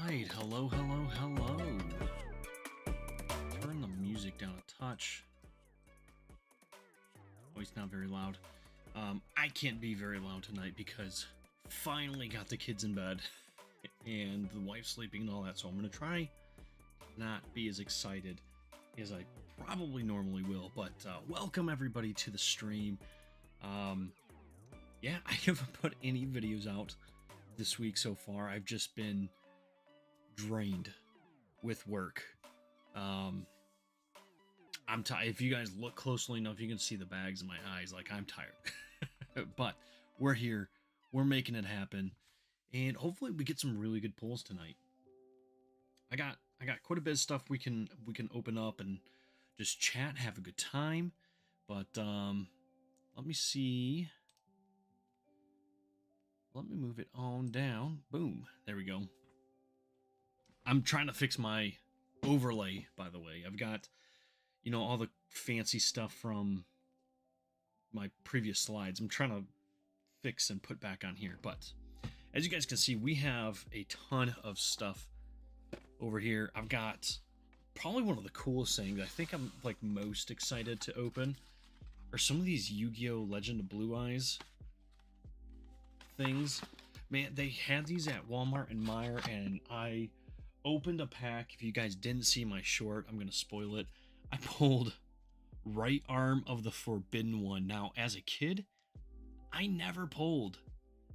right, hello, hello, hello. Turn the music down a touch. Oh, it's not very loud. I can't be very loud tonight because finally got the kids in bed and the wife sleeping and all that, so I'm gonna try not be as excited as I probably normally will. But welcome everybody to the stream. Yeah, I haven't put any videos out this week so far. I've just been drained with work. I'm tired. If you guys look closely enough, you can see the bags in my eyes. Like, I'm tired. But we're here. We're making it happen. And hopefully we get some really good pulls tonight. I got quite a bit of stuff we can open up and just chat, have a good time. But let me see. Let me move it on down. Boom. There we go. I'm trying to fix my overlay, by the way. I've got, all the fancy stuff from my previous slides. I'm trying to fix and put back on here. But as you guys can see, we have a ton of stuff over here. I've got probably one of the coolest things I think I'm like most excited to open are some of these Yu-Gi-Oh! Legend of Blue Eyes things. Man, they had these at Walmart and Meijer, and I opened a pack. If you guys didn't see my short, I'm gonna spoil it. I pulled Right Arm of the Forbidden One. Now, as a kid, I never pulled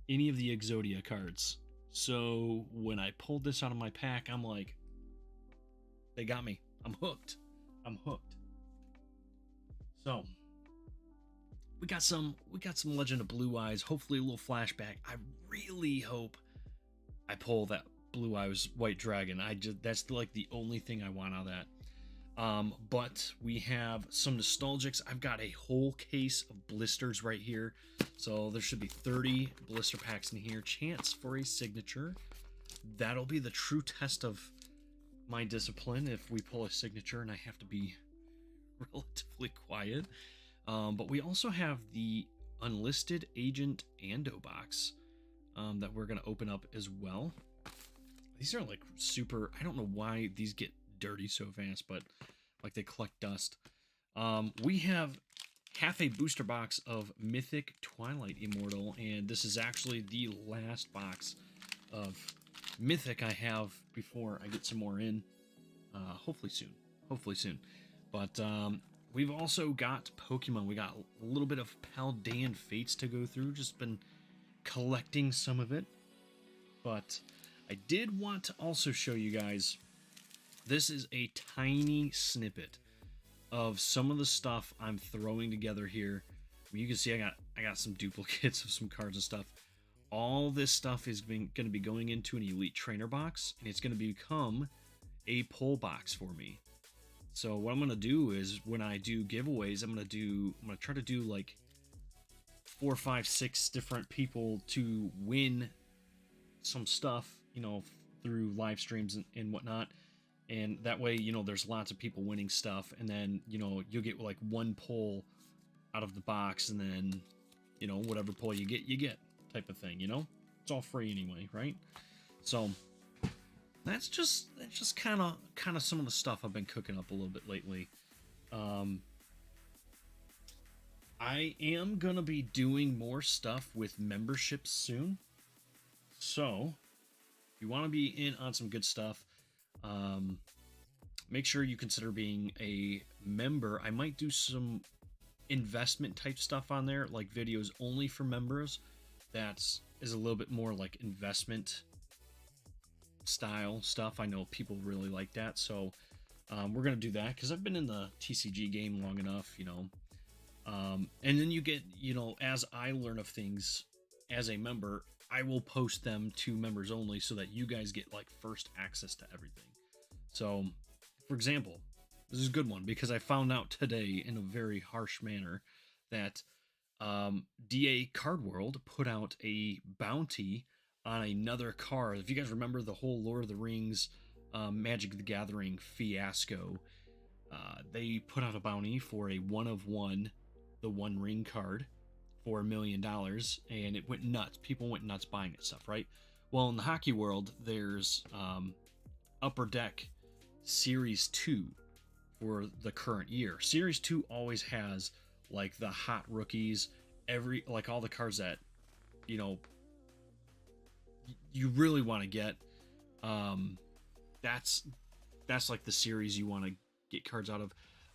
any of the Exodia cards. So when I pulled this out of my pack, I'm like, they got me. I'm hooked. I'm hooked. So we got some Legend of Blue Eyes, hopefully a little flashback. I really hope I pull that Blue Eyes White Dragon. That's like the only thing I want out of that. But we have some nostalgics. I've got a whole case of blisters right here. So there should be 30 blister packs in here. Chance for a signature. That'll be the true test of my discipline if we pull a signature and I have to be relatively quiet. But we also have the Unlisted Agent Ando box that we're going to open up as well. These are like super, I don't know why these get dirty so fast, but like they collect dust. We have half a booster box of Mythic Twilight Immortal, and this is actually the last box of Mythic I have before I get some more in. Hopefully soon. But we've also got Pokemon. We got a little bit of Paldean Fates to go through. Just been collecting some of it. But I did want to also show you guys, this is a tiny snippet of some of the stuff I'm throwing together here. You can see I got some duplicates of some cards and stuff. All this stuff is going to be going into an Elite Trainer box, and it's going to become a pull box for me. So what I'm going to do is when I do giveaways, I'm going to try to do like 4, 5, 6 different people to win some stuff, through live streams and whatnot. And that way, there's lots of people winning stuff, and then, you'll get like one pull out of the box, and then, whatever pull you get type of thing, It's all free anyway, right? So that's just kind of some of the stuff I've been cooking up a little bit lately. I am gonna be doing more stuff with memberships soon. So if you want to be in on some good stuff, make sure you consider being a member. I might do some investment type stuff on there, like videos only for members. That is a little bit more like investment style stuff. I know people really like that, so we're gonna do that because I've been in the TCG game long enough, and then you get, as I learn of things as a member, I will post them to members only so that you guys get like first access to everything. So for example, this is a good one because I found out today in a very harsh manner that DA Card World put out a bounty on another card. If you guys remember the whole Lord of the Rings Magic the Gathering fiasco, they put out a bounty for a 1 of 1, the One Ring card for $1 million, and it went nuts. People went nuts buying it stuff, right? Well, in the hockey world, there's Upper Deck Series 2 for the current year. Series 2 always has like the hot rookies, like all the cards that, you know, you really want to get. That's like the series you want to get cards out of.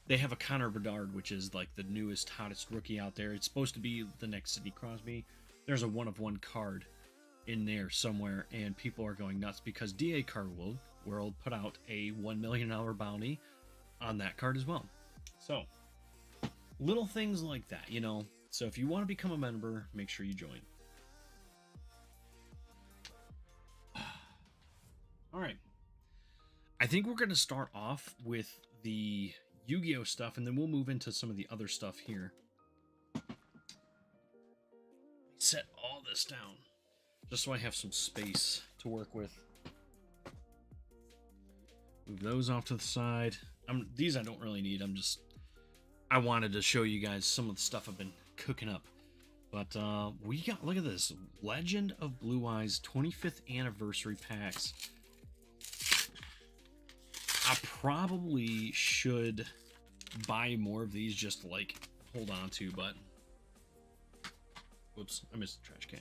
They have a Connor Bedard, which is like the newest, hottest rookie out there. It's supposed to be the next Sidney Crosby. There's a 1-of-1 card in there somewhere, and people are going nuts because DA Card World put out a $1 million bounty on that card as well. So, little things like that, you know. So if you want to become a member, make sure you join. All right. I think we're going to start off with the Yu-Gi-Oh stuff, and then we'll move into some of the other stuff here. Set all this down just so I have some space to work with. Move those off to the side. These I don't really need. I wanted to show you guys some of the stuff I've been cooking up. But we got, look at this, Legend of Blue Eyes 25th anniversary packs. I probably should buy more of these just to like hold on to, but whoops, I missed the trash can.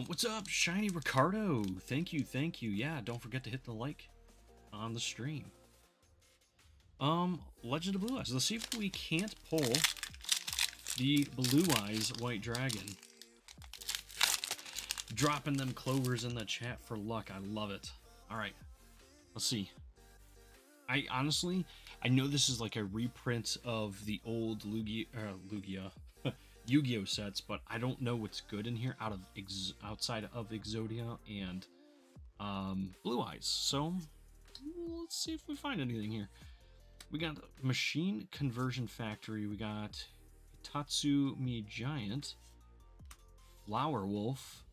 What's up, Shiny Ricardo? Thank you. Yeah, don't forget to hit the like on the stream. Legend of Blue Eyes. Let's see if we can't pull the Blue Eyes White Dragon. Dropping them clovers in the chat for luck. I love it. All right, let's see. I honestly know this is like a reprint of the old Yu-Gi-Oh sets, but I don't know what's good in here outside of Exodia and Blue Eyes. So let's see if we find anything here. We got Machine Conversion Factory. We got Tatsumi Giant, Flower Wolf,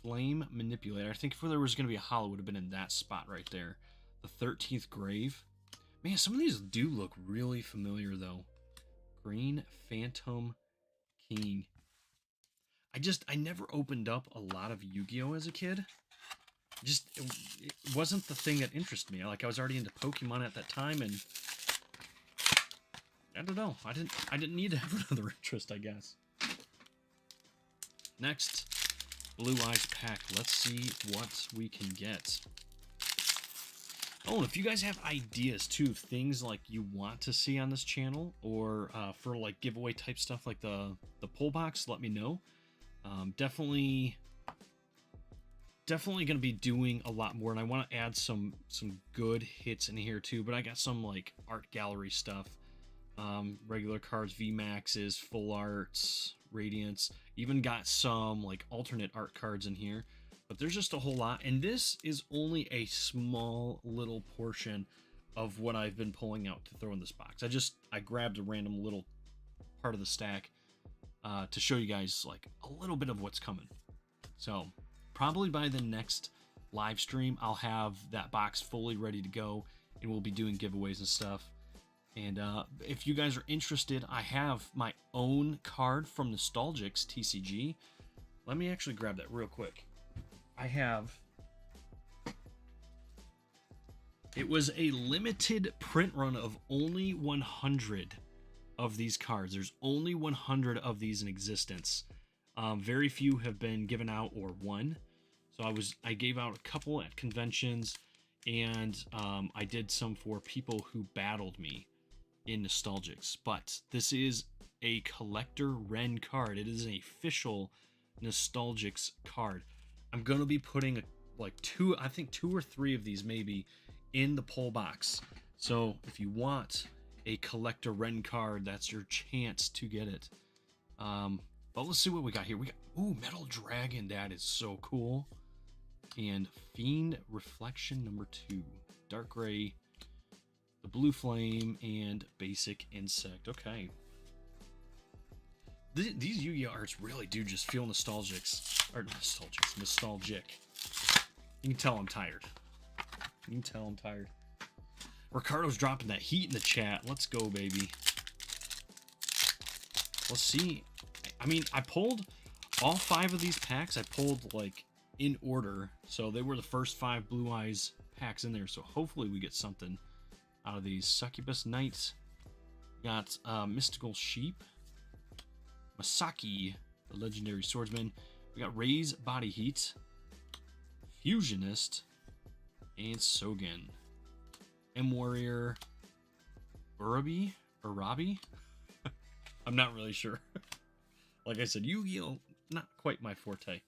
Flame Manipulator. I think if there was going to be a hollow, it would have been in that spot right there. The 13th Grave. Man, some of these do look really familiar, though. Green Phantom King. I never opened up a lot of Yu-Gi-Oh as a kid. It wasn't the thing that interested me. Like, I was already into Pokemon at that time, and I don't know. I didn't need to have another interest, I guess. Next, Blue Eyes pack. Let's see what we can get. Oh, and if you guys have ideas too of things like you want to see on this channel, or for like giveaway type stuff like the pull box, let me know. Definitely gonna be doing a lot more, and I want to add some good hits in here too. But I got some like art gallery stuff, regular cards, VMAXs, full arts, Radiance. Even got some like alternate art cards in here. But there's just a whole lot, and this is only a small little portion of what I've been pulling out to throw in this box. I grabbed a random little part of the stack to show you guys like a little bit of what's coming. So probably by the next live stream, I'll have that box fully ready to go, and we'll be doing giveaways and stuff. And if you guys are interested, I have my own card from Nostalgics TCG. Let me actually grab that real quick. It was a limited print run of only 100 of these cards. There's only 100 of these in existence. Very few have been given out or won. So I gave out a couple at conventions, and I did some for people who battled me in Nostalgics. But this is a collector Ren card. It is an official Nostalgics card. I'm gonna be putting like two or three of these maybe in the pull box. So if you want a collector Ren card, that's your chance to get it. But let's see what we got here. We got Metal Dragon. That is so cool. And Fiend Reflection number 2, Dark Gray, the Blue Flame, and Basic Insect. Okay. These Yu-Gi-Oh arts really do just feel nostalgic. You can tell I'm tired. Ricardo's dropping that heat in the chat. Let's go, baby. Let's see. I mean, I pulled all 5 of these packs. I pulled like in order. So they were the first 5 Blue Eyes packs in there. So hopefully we get something out of these. Succubus Knights. Got Mystical Sheep. Masaki, the legendary swordsman. We got Ray's Body Heat. Fusionist. And Sogen. M-Warrior. Urabi? I'm not really sure. Like I said, Yu-Gi-Oh! Not quite my forte.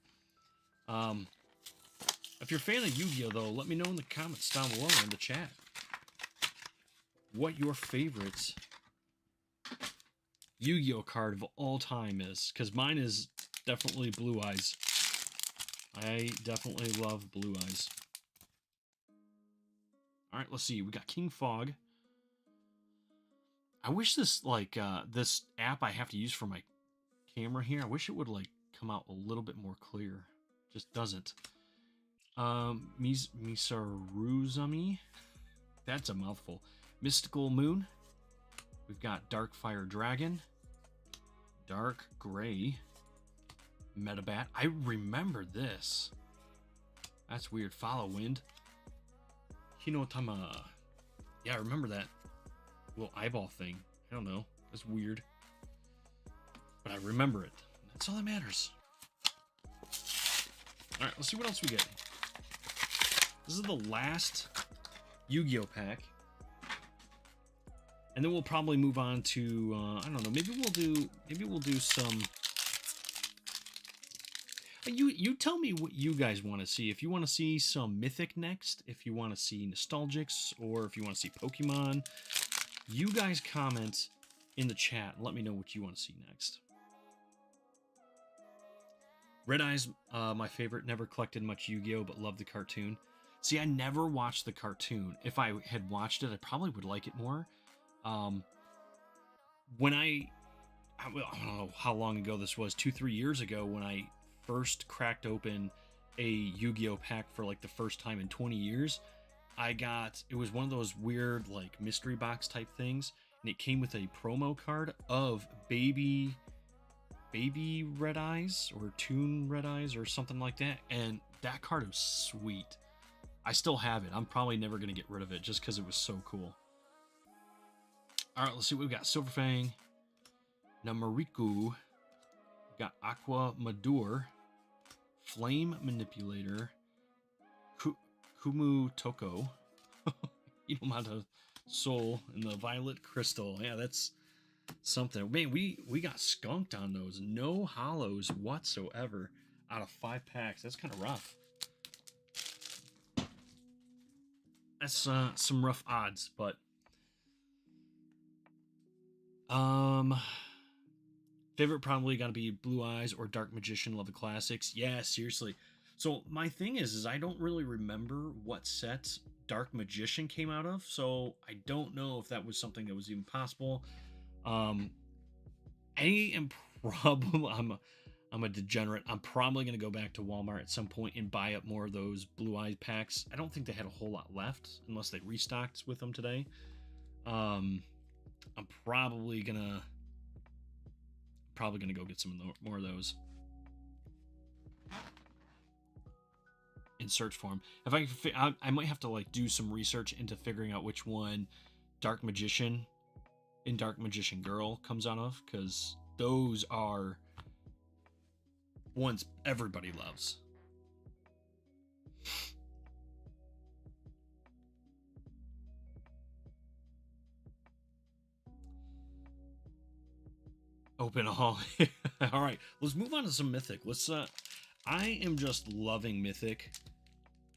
If you're a fan of Yu-Gi-Oh! Though, let me know in the comments down below in the chat what your favorite Yu-Gi-Oh! Card of all time is. Because mine is definitely Blue Eyes. I definitely love Blue Eyes. Alright, let's see. We got King Fog. I wish this, like, this app I have to use for my camera here, I wish it would, like, come out a little bit more clear. Just doesn't. Misaruzami. That's a mouthful. Mystical Moon. We've got Darkfire Dragon. Dark Gray. Metabat. I remember this. That's weird. Follow Wind. Hinotama. Yeah, I remember that little eyeball thing. I don't know. That's weird. But I remember it. That's all that matters. Alright, let's see what else we get. This is the last Yu-Gi-Oh! Pack. And then we'll probably move on to, I don't know, maybe we'll do some... You tell me what you guys want to see. If you want to see some Mythic next, if you want to see Nostalgics, or if you want to see Pokemon, you guys comment in the chat and let me know what you want to see next. Red Eyes, my favorite. Never collected much Yu-Gi-Oh! But loved the cartoon. See, I never watched the cartoon. If I had watched it, I probably would like it more. When I don't know how long ago this was, 2-3 years ago, when I first cracked open a Yu-Gi-Oh! Pack for like the first time in 20 years, it was one of those weird like mystery box type things, and it came with a promo card of baby Red Eyes or Toon Red Eyes or something like that, and that card was sweet. I still have it. I'm probably never going to get rid of it just because it was so cool. Alright, let's see what we've got. Silverfang, Namariku, we've got Aqua Madur, Flame Manipulator, Kumu Toko, Inomata Soul, and the Violet Crystal. Yeah, that's something. Man, we got skunked on those. No hollows whatsoever out of 5 packs. That's kind of rough. That's some rough odds, but favorite probably got to be Blue Eyes or Dark Magician. Love the classics. Yeah, seriously. So my thing is I don't really remember what set Dark Magician came out of, so I don't know if that was something that was even possible. I am probably I'm a degenerate. I'm probably gonna go back to Walmart at some point and buy up more of those Blue Eyes packs. I don't think they had a whole lot left unless they restocked with them today. I'm probably gonna go get some more of those and search for them. If I might have to like do some research into figuring out which one Dark Magician and Dark Magician Girl comes out of, because those are ones everybody loves. Open all. All right, let's move on to some Mythic. I am just loving Mythic.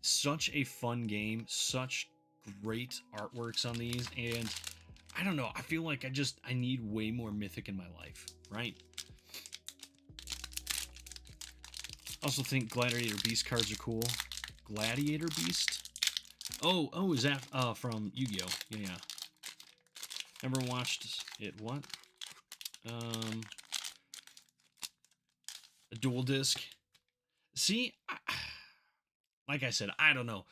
Such a fun game, such great artworks on these, and I don't know, I feel like I need way more Mythic in my life, right? I also think Gladiator Beast cards are cool. Gladiator Beast? Oh, is that from Yu-Gi-Oh? Yeah. Never watched it. What? A dual disc. See, like I said, I don't know.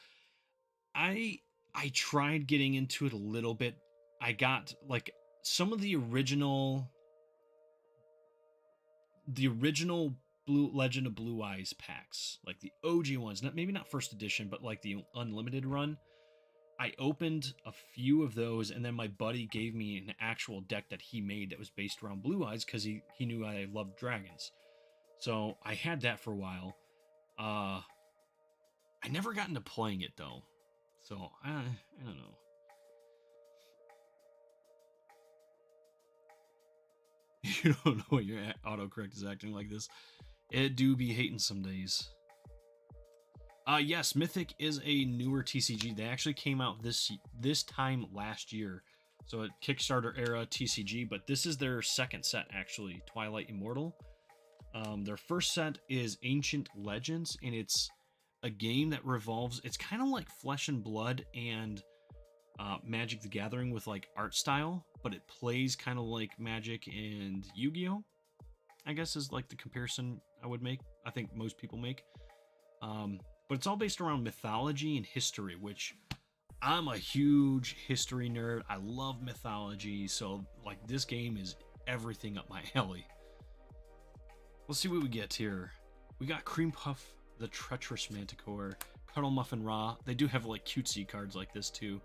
I tried getting into it a little bit. I got like some of the original Blue Legend of Blue Eyes packs, like the OG ones, not maybe not first edition, but like the unlimited run. I opened a few of those, and then my buddy gave me an actual deck that he made that was based around Blue Eyes because he knew I loved dragons. So I had that for a while. I never got into playing it though, so I don't know. You don't know what your autocorrect is acting like this. It do be hating some days. Yes, Mythic is a newer TCG. They actually came out this time last year, so a Kickstarter era TCG. But this is their second set actually, Twilight Immortal. Their first set is Ancient Legends, and it's a game that revolves. It's kind of like Flesh and Blood and Magic the Gathering with like art style, but it plays kind of like Magic and Yu-Gi-Oh! I guess is like the comparison I would make. I think most people make. But it's all based around mythology and history, which I'm a huge history nerd. I love mythology, so like this game is everything up my alley. Let's see what we get here. We got Cream Puff, the Treacherous Manticore, Cuddle Muffin Ra. They do have like cutesy cards like this too.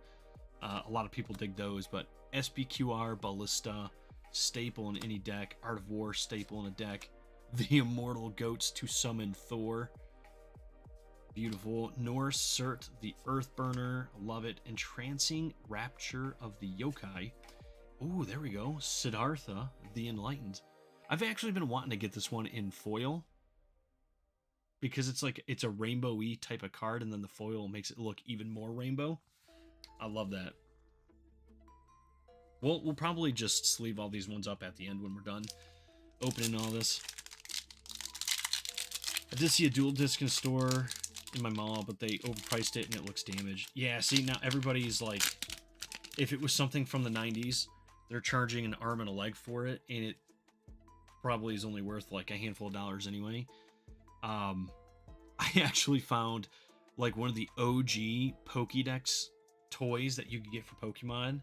A lot of people dig those, but SPQR, Ballista, staple in any deck. Art of War, staple in a deck. The Immortal Goats to summon Thor. Beautiful. Norse Cert, the Earthburner. Love it. Entrancing Rapture of the Yokai. Oh, there we go. Siddhartha, the Enlightened. I've actually been wanting to get this one in foil, because it's a rainbow-y type of card, and then the foil makes it look even more rainbow. I love that. We'll probably just sleeve all these ones up at the end when we're done opening all this. I did see a dual disc in a store in my mall, but they overpriced it and it looks damaged. Yeah, see, now everybody's like, if it was something from the 90s, they're charging an arm and a leg for it, and it probably is only worth like a handful of dollars anyway. I actually found like one of the OG Pokédex toys that you could get for Pokemon,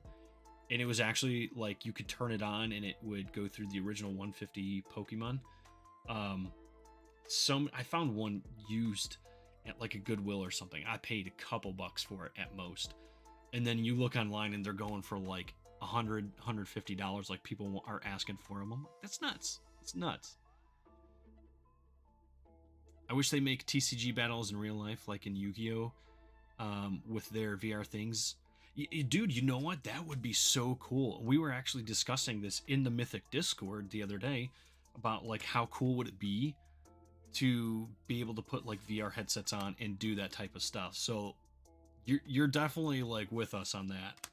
and it was actually like you could turn it on and it would go through the original 150 Pokemon. I found one used at like a Goodwill or something. I paid a couple bucks for it at most, and then you look online and they're going for like $150. Like people are asking for them. I'm like, that's nuts. It's nuts. I wish they make TCG battles in real life, like in Yu-Gi-Oh, with their VR things. Dude, you know what? That would be so cool. We were actually discussing this in the Mythic Discord the other day about like how cool would it be to be able to put like VR headsets on and do that type of stuff. So you're definitely like with us on that,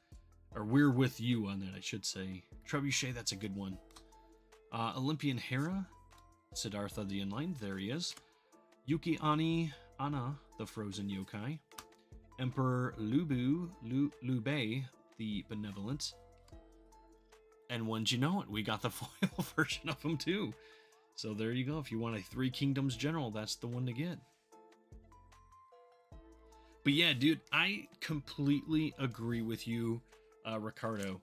or we're with you on that, I should say. Trebuchet, that's a good one. Olympian Hera, Siddhartha the Enlightened, there he is. Yuki Anna, the Frozen Yokai. Emperor Lubei, the Benevolent. And wouldn't you know it, we got the foil version of him too. So there you go. If you want a Three Kingdoms General, that's the one to get. But yeah, dude, I completely agree with you, Ricardo.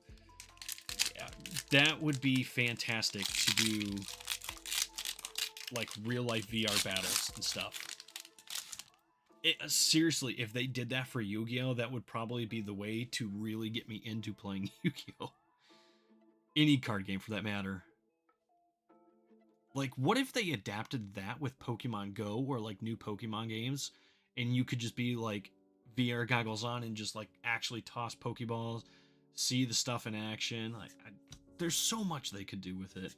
Yeah, that would be fantastic to do like real life VR battles and stuff. Seriously, if they did that for Yu-Gi-Oh, that would probably be the way to really get me into playing Yu-Gi-Oh. Any card game for that matter. Like, what if they adapted that with Pokemon Go or like new Pokemon games, and you could just be like VR goggles on and just like actually toss Pokeballs, see the stuff in action. Like, there's so much they could do with it.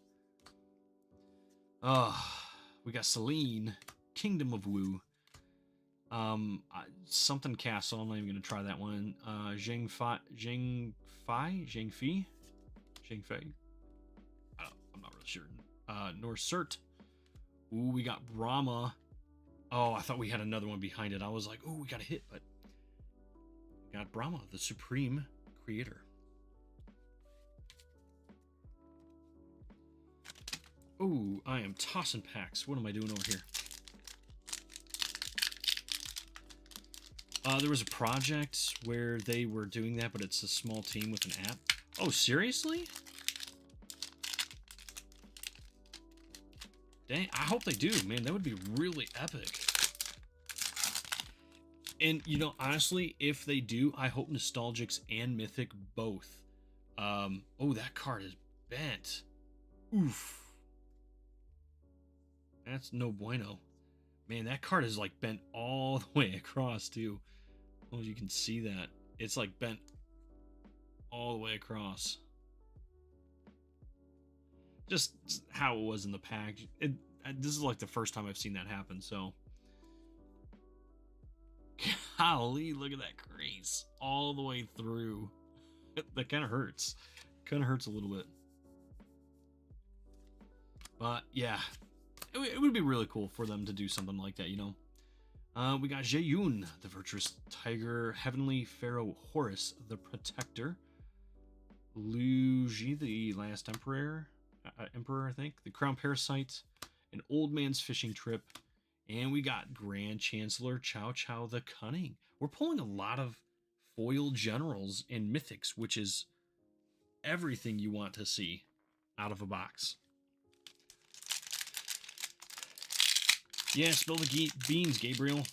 We got Selene, Kingdom of Wu. Something Castle. I'm not even gonna try that one. Zhangfei. I'm not really sure. Norse Cert. Ooh, we got Brahma. Oh, I thought we had another one behind it. I was like, oh, we got a hit, but we got Brahma, the Supreme Creator. Ooh, I am tossing packs. What am I doing over here? There was a project where they were doing that, but it's a small team with an app. Oh, seriously? Dang, I hope they do, man. That would be really epic. And, you know, honestly, if they do, I hope Nostalgics and Mythic both. Oh, that card is bent. Oof. That's no bueno. Man, that card is like bent all the way across, too. Oh, you can see that. It's like bent all the way across. Just how it was in the pack. This is like the first time I've seen that happen, so. Golly, look at that crease all the way through. That kind of hurts. Kind of hurts a little bit. But yeah, it would be really cool for them to do something like that, you know. We got Jaeyun, the Virtuous Tiger, Heavenly Pharaoh Horus, the Protector, Liu Ji, the Last Emperor, I think, the Crown Parasite, an Old Man's Fishing Trip, and we got Grand Chancellor Cao Cao the Cunning. We're pulling a lot of foil generals in Mythics, which is everything you want to see out of a box. Yeah, spill the beans, Gabriel.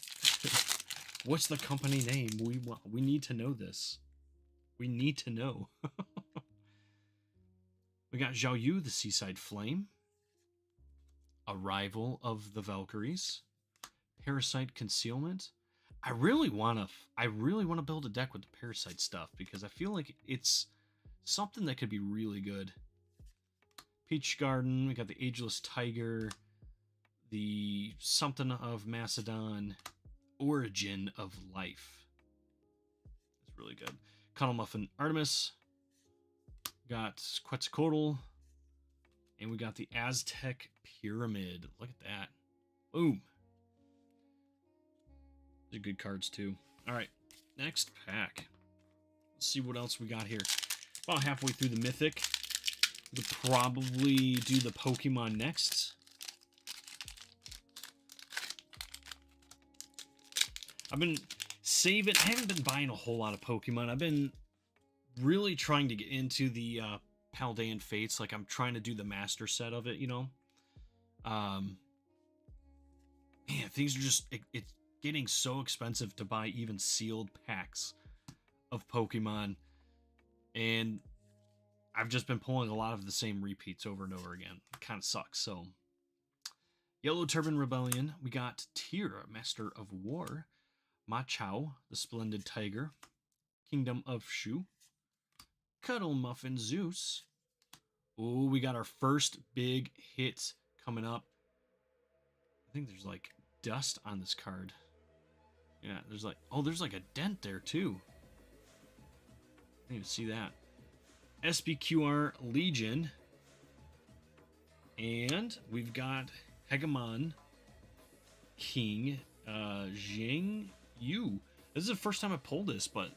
What's the company name? We need to know this. We need to know. We got Zhao Yu, the Seaside Flame, Arrival of the Valkyries, Parasite Concealment. I really want to build a deck with the Parasite stuff because I feel like it's something that could be really good. Peach Garden, we got the Ageless Tiger, the something of Macedon, Origin of Life. It's really good. Cuddle Muffin Artemis, got Quetzalcoatl, and we got the Aztec Pyramid. Look at that. Boom. These are good cards too. All right, next pack. Let's see what else we got here. About halfway through the Mythic. We'll probably do the Pokemon next. I've been saving. I haven't been buying a whole lot of Pokemon. I've been really trying to get into the Paldean Fates. Like, I'm trying to do the master set of it, you know. Man, things are just it's getting so expensive to buy even sealed packs of Pokemon, and I've just been pulling a lot of the same repeats over and over again. It kind of sucks. So, Yellow Turban Rebellion. We got Tyr, Master of War, Machao, the Splendid Tiger, Kingdom of Shu, Cuddle Muffin Zeus. Oh, we got our first big hit coming up. I think there's like dust on this card. Yeah, there's like, oh, there's like a dent there too. I didn't even see that. SPQR Legion. And we've got Hegemon King Zhang Yu. This is the first time I pulled this, but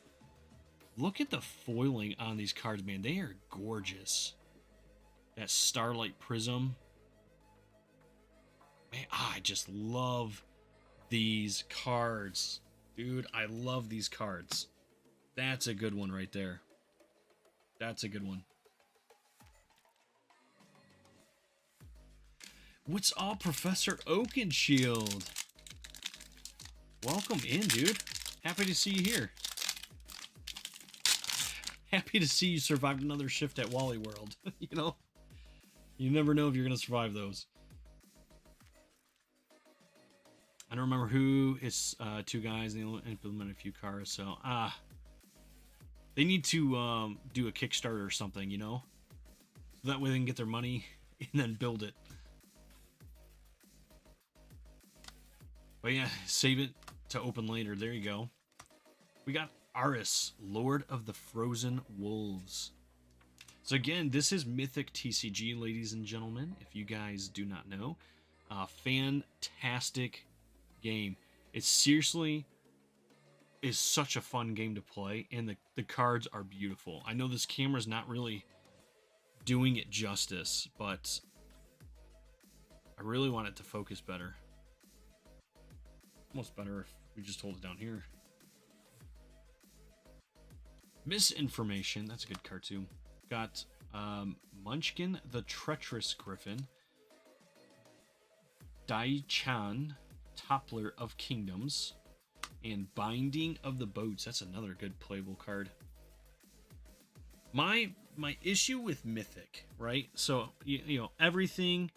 look at the foiling on these cards, man. They are gorgeous. That Starlight Prism. Man, I just love these cards. Dude, I love these cards. That's a good one right there. That's a good one. What's up, Professor Oakenshield? Welcome in, dude. Happy to see you here. Happy to see you survived another shift at Wally World. You know, you never know if you're going to survive those. I don't remember who. It's two guys, and they implement a few cars. So, they need to do a Kickstarter or something, you know? So that way they can get their money and then build it. But yeah, save it to open later. There you go. We got Aris, Lord of the Frozen Wolves. So again, this is Mythic TCG, ladies and gentlemen, if you guys do not know. Fantastic game. It seriously is such a fun game to play, and the cards are beautiful. I know this camera's not really doing it justice, but I really want it to focus better. Almost better if we just hold it down here. Misinformation, that's a good card too. Got, Munchkin, the Treacherous Griffin. Got Yu, the Seaside Flame, Arrival of the Valkyries, Grand Chancellor Cao Cao the Cunning, Mythic TCG. Let's see what else we got here. Wow, halfway through the Mythic. About Dai-chan, Toppler of Kingdoms, and Binding of the Boats. That's another good playable card. My issue with Mythic, right? So you know everything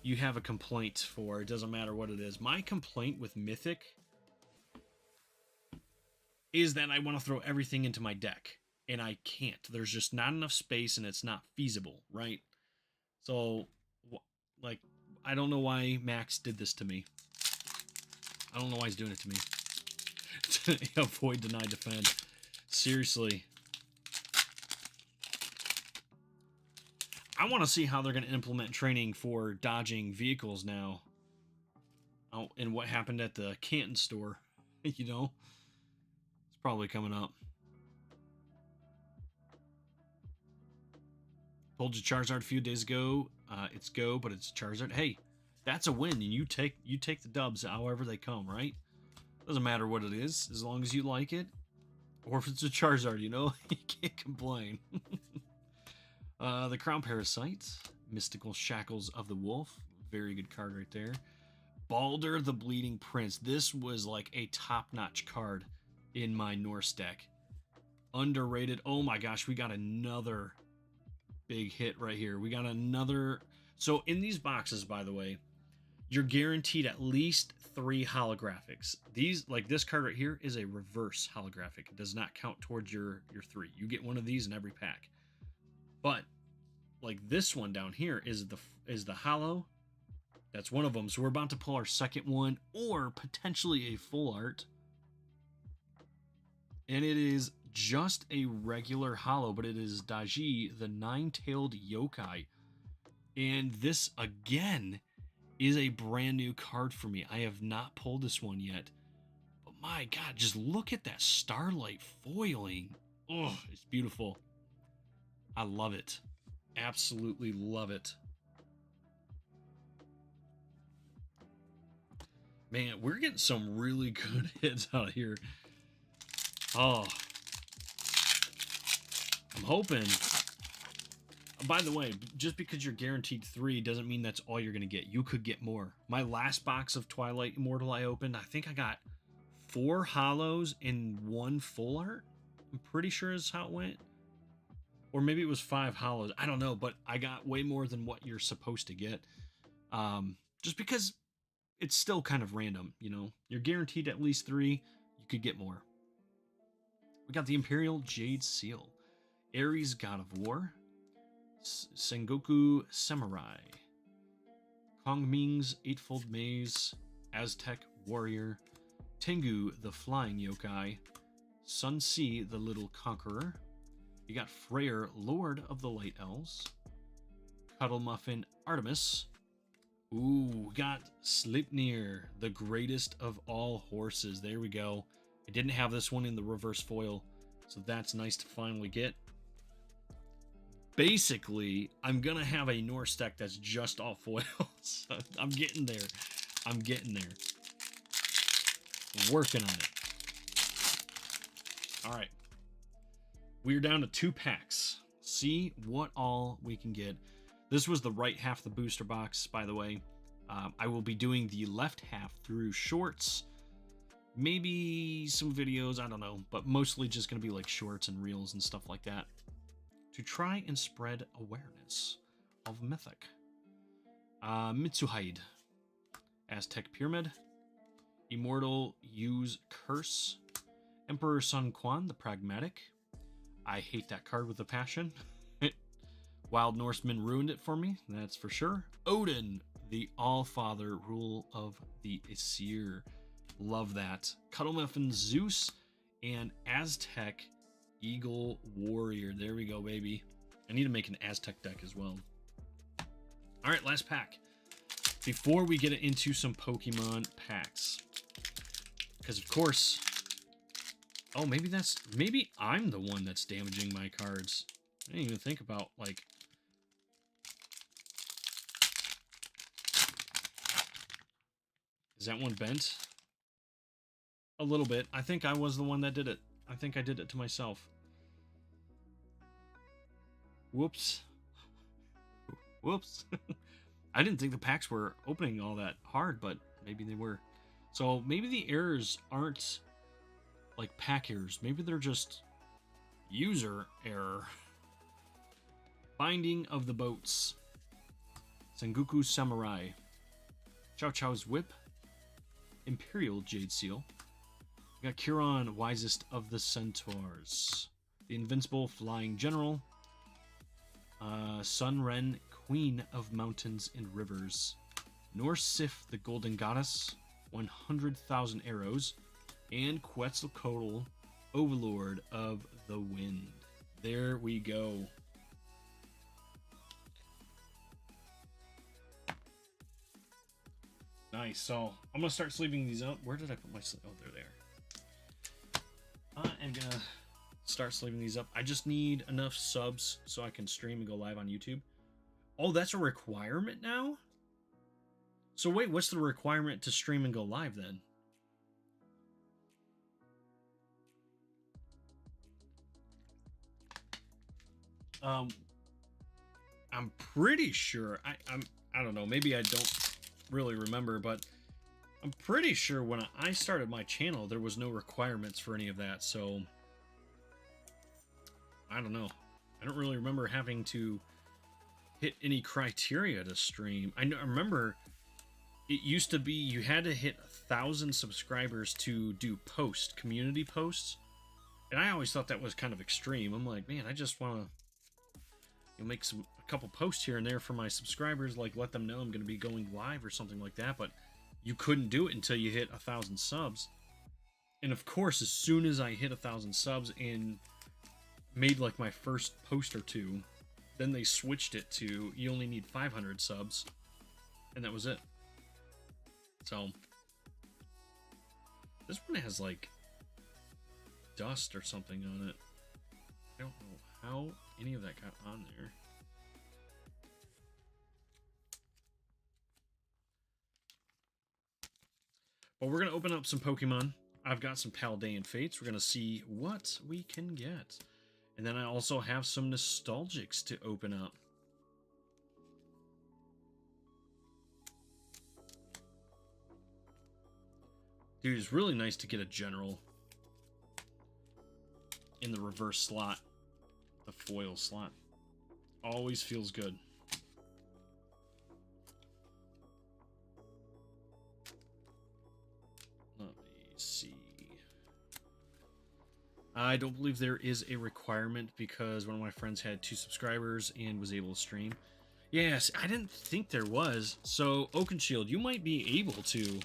you have a complaint for. It doesn't matter what it is. My complaint with Mythic is that I want to throw everything into my deck, and I can't. There's just not enough space, and it's not feasible, right? So, like, I don't know why Max did this to me. I don't know why he's doing it to me. Avoid, deny, defend. Seriously. I want to see how they're going to implement training for dodging vehicles now. Oh, and what happened at the Canton store. You know? It's probably coming up. Told you Charizard a few days ago. It's go, but it's Charizard. Hey, that's a win, and you take the dubs however they come, right? Doesn't matter what it is, as long as you like it. Or if it's a Charizard, you know? You can't complain. The Crown Parasite. Mystical Shackles of the Wolf. Very good card right there. Balder the Bleeding Prince. This was like a top-notch card in my Norse deck. Underrated. Oh my gosh, we got another big hit right here. We got another. So in these boxes, by the way, you're guaranteed at least 3 holographics. These, like this card right here, is a reverse holographic. It does not count towards your 3. You get one of these in every pack. But like this one down here is the holo. That's one of them. So we're about to pull our second one, or potentially a full art. And it is just a regular holo, but it is Daiji, the Nine-Tailed Yokai. And this, again, is a brand new card for me. I have not pulled this one yet. But my God, just look at that Starlight foiling. Oh, it's beautiful. I love it. Absolutely love it. Man, we're getting some really good hits out of here. Oh. I'm hoping. By the way, just because you're guaranteed 3 doesn't mean that's all you're going to get. You could get more. My last box of Twilight Immortal I opened, I think I got 4 holos and 1 full art. I'm pretty sure is how it went. Or maybe it was 5 holos. I don't know, but I got way more than what you're supposed to get. Just because it's still kind of random, you know. You're guaranteed at least 3. You could get more. We got the Imperial Jade Seal. Ares God of War. Sengoku Samurai. Kongming's Eightfold Maze. Aztec Warrior. Tengu the Flying Yokai. Sun Sea the Little Conqueror. You got Freyr, Lord of the Light Elves. Cuddle Muffin Artemis. Ooh, we got Sleipnir, the greatest of all horses. There we go. I didn't have this one in the reverse foil, so that's nice to finally get. Basically, I'm going to have a Norse deck that's just all foils. I'm getting there. I'm getting there. Working on it. All right. We're down to 2 packs. See what all we can get. This was the right half of the booster box, by the way. I will be doing the left half through shorts. Maybe some videos, I don't know. But mostly just going to be like shorts and reels and stuff like that. To try and spread awareness of Mythic. Mitsuhide. Aztec Pyramid. Immortal Use Curse. Emperor Sun Quan, the Pragmatic. I hate that card with a passion. Wild Norseman ruined it for me, that's for sure. Odin, the All-Father, Rule of the Aesir. Love that. Cuddle Muffin Zeus and Aztec Eagle Warrior. There we go, baby. I need to make an Aztec deck as well. All right, last pack. Before we get into some Pokemon packs. Because, of course... Oh, maybe I'm the one that's damaging my cards. I didn't even think about, like... Is that one bent? A little bit. I think I was the one that did it. I think I did it to myself. Whoops. Whoops. I didn't think the packs were opening all that hard, but maybe they were. So maybe the errors aren't like pack errors. Maybe they're just user error. Binding of the Boats. Sengoku Samurai. Chow Chow's Whip. Imperial Jade Seal. We got Kiron, Wisest of the Centaurs. The Invincible Flying General. Sun Ren, Queen of Mountains and Rivers. Norse Sif, the Golden Goddess. 100,000 Arrows. And Quetzalcoatl, Overlord of the Wind. There we go. Nice. So I'm gonna start sleeving these up. Where did I put my sleeve? Oh, they're there. I am gonna start sleeving these up. I just need enough subs so I can stream and go live on YouTube. Oh, that's a requirement now? So wait, what's the requirement to stream and go live then? I'm pretty sure I don't know, maybe I don't really remember, but I'm pretty sure when I started my channel there was no requirements for any of that, so I don't know. I don't really remember having to hit any criteria to stream. I remember it used to be you had to hit 1,000 subscribers to do community posts, and I always thought that was kind of extreme. I'm like, man, I just want to make a couple posts here and there for my subscribers, like let them know I'm going to be going live or something like that, but you couldn't do it until you hit 1,000 subs. And of course, as soon as I hit 1,000 subs and made like my first post or two, then they switched it to you only need 500 subs, and that was it. So this one has like dust or something on it. I don't know how any of that got on there. But we're going to open up some Pokemon. I've got some Paldean Fates. We're going to see what we can get. And then I also have some Nostalgics to open up. Dude, it's really nice to get a General in the reverse slot. The foil slot. Always feels good. Let me see. I don't believe there is a requirement because one of my friends had 2 subscribers and was able to stream. Yes, I didn't think there was. So, Oakenshield, you might be able to.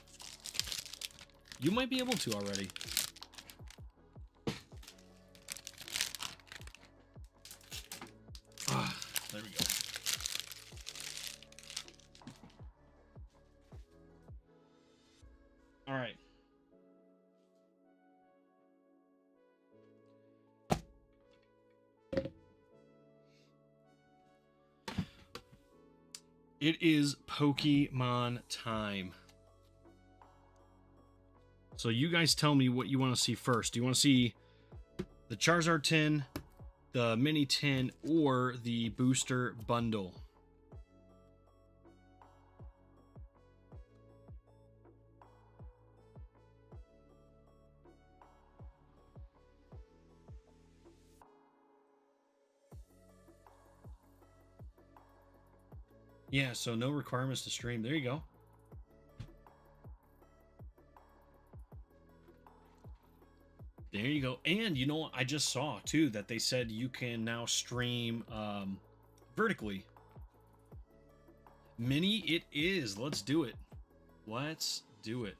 You might be able to already. Ah, there we go. All right. It is Pokemon time. So you guys tell me what you want to see first. Do you want to see the Charizard tin, the mini tin, or the booster bundle? Yeah, so no requirements to stream. There you go. There you go. And you know what? I just saw too that they said you can now stream vertically. Mini it is. Let's do it. Let's do it.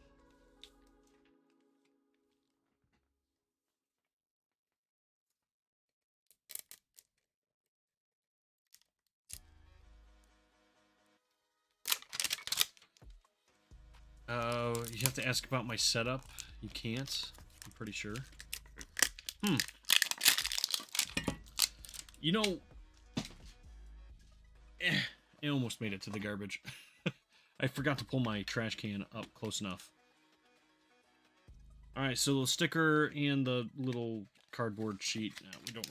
You have to ask about my setup. You can't. I'm pretty sure. You know, it almost made it to the garbage. I forgot to pull my trash can up close enough. Alright, so the sticker and the little cardboard sheet, we don't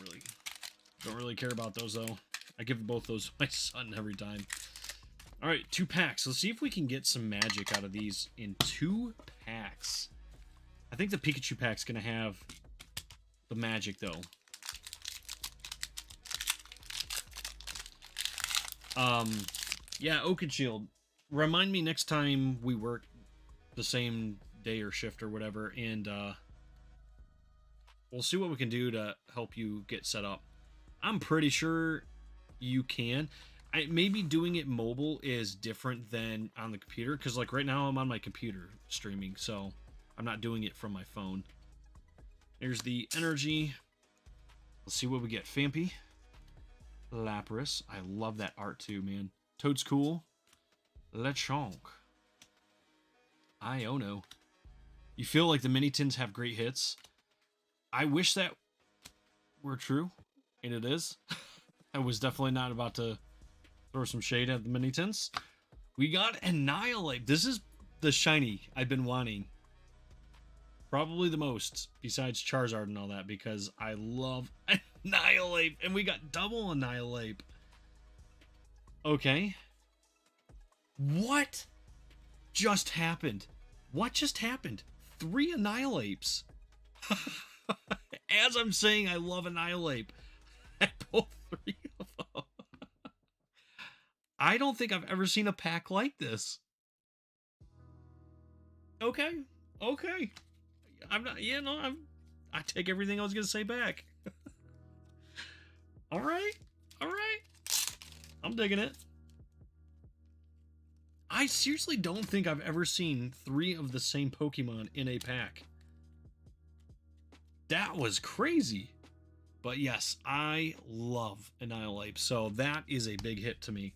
really care about those though. I give both those to my son every time. All right, 2 packs. Let's see if we can get some magic out of these in 2 packs. I think the Pikachu pack's going to have the magic, though. Yeah, Oakenshield. Remind me next time we work the same day or shift or whatever, and we'll see what we can do to help you get set up. I'm pretty sure you can. Maybe doing it mobile is different than on the computer, because like right now I'm on my computer streaming, so I'm not doing it from my phone. Here's the energy. Let's see what we get. Phanpy, Lapras. I love that art too, man. Toad's cool. Lechonk, Iono. You feel like the mini tins have great hits. I wish that were true, and it is. I was definitely not about to throw some shade at the mini tins. We got Annihilate. This is the shiny I've been wanting. Probably the most, besides Charizard and all that, because I love Annihilate. And we got double Annihilate. Okay. What just happened? What just happened? 3 Annihilates. As I'm saying, I love Annihilate. I pulled 3 of them. I don't think I've ever seen a pack like this. Okay. Okay. I'm not, you know, I take everything I was going to say back. All right. All right. I'm digging it. I seriously don't think I've ever seen 3 of the same Pokemon in a pack. That was crazy. But yes, I love Annihilate, so that is a big hit to me.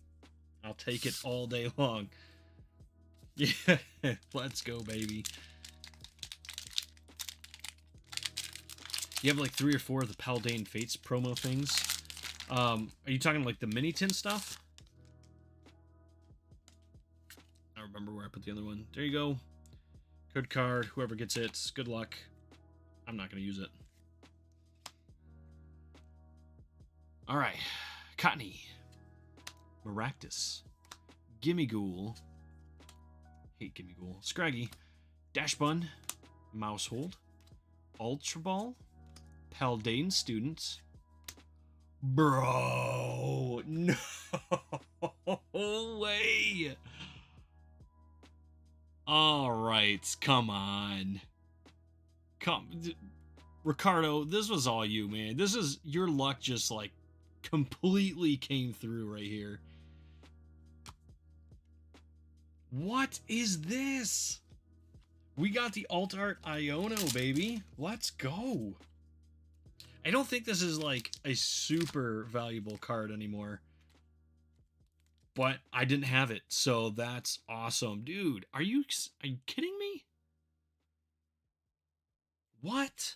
I'll take it all day long. Yeah, let's go, baby. You have like 3 or 4 of the Paldean Fates promo things. Are you talking like the mini tin stuff? I don't remember where I put the other one. There you go. Good card. Whoever gets it, good luck. I'm not going to use it. All right. Cottonee. Maractus. Gimmighoul. Hate Gimmighoul. Scraggy. Dashbun. Mousehold. Ultra Ball. Paldean Student. Bro. No way. All right. Come on. Ricardo, this was all you, man. This is your luck just like completely came through right here. What is this? We got the Alt Art Iono, baby. Let's go. I don't think this is like a super valuable card anymore. But I didn't have it, so that's awesome. Dude, are you kidding me? What?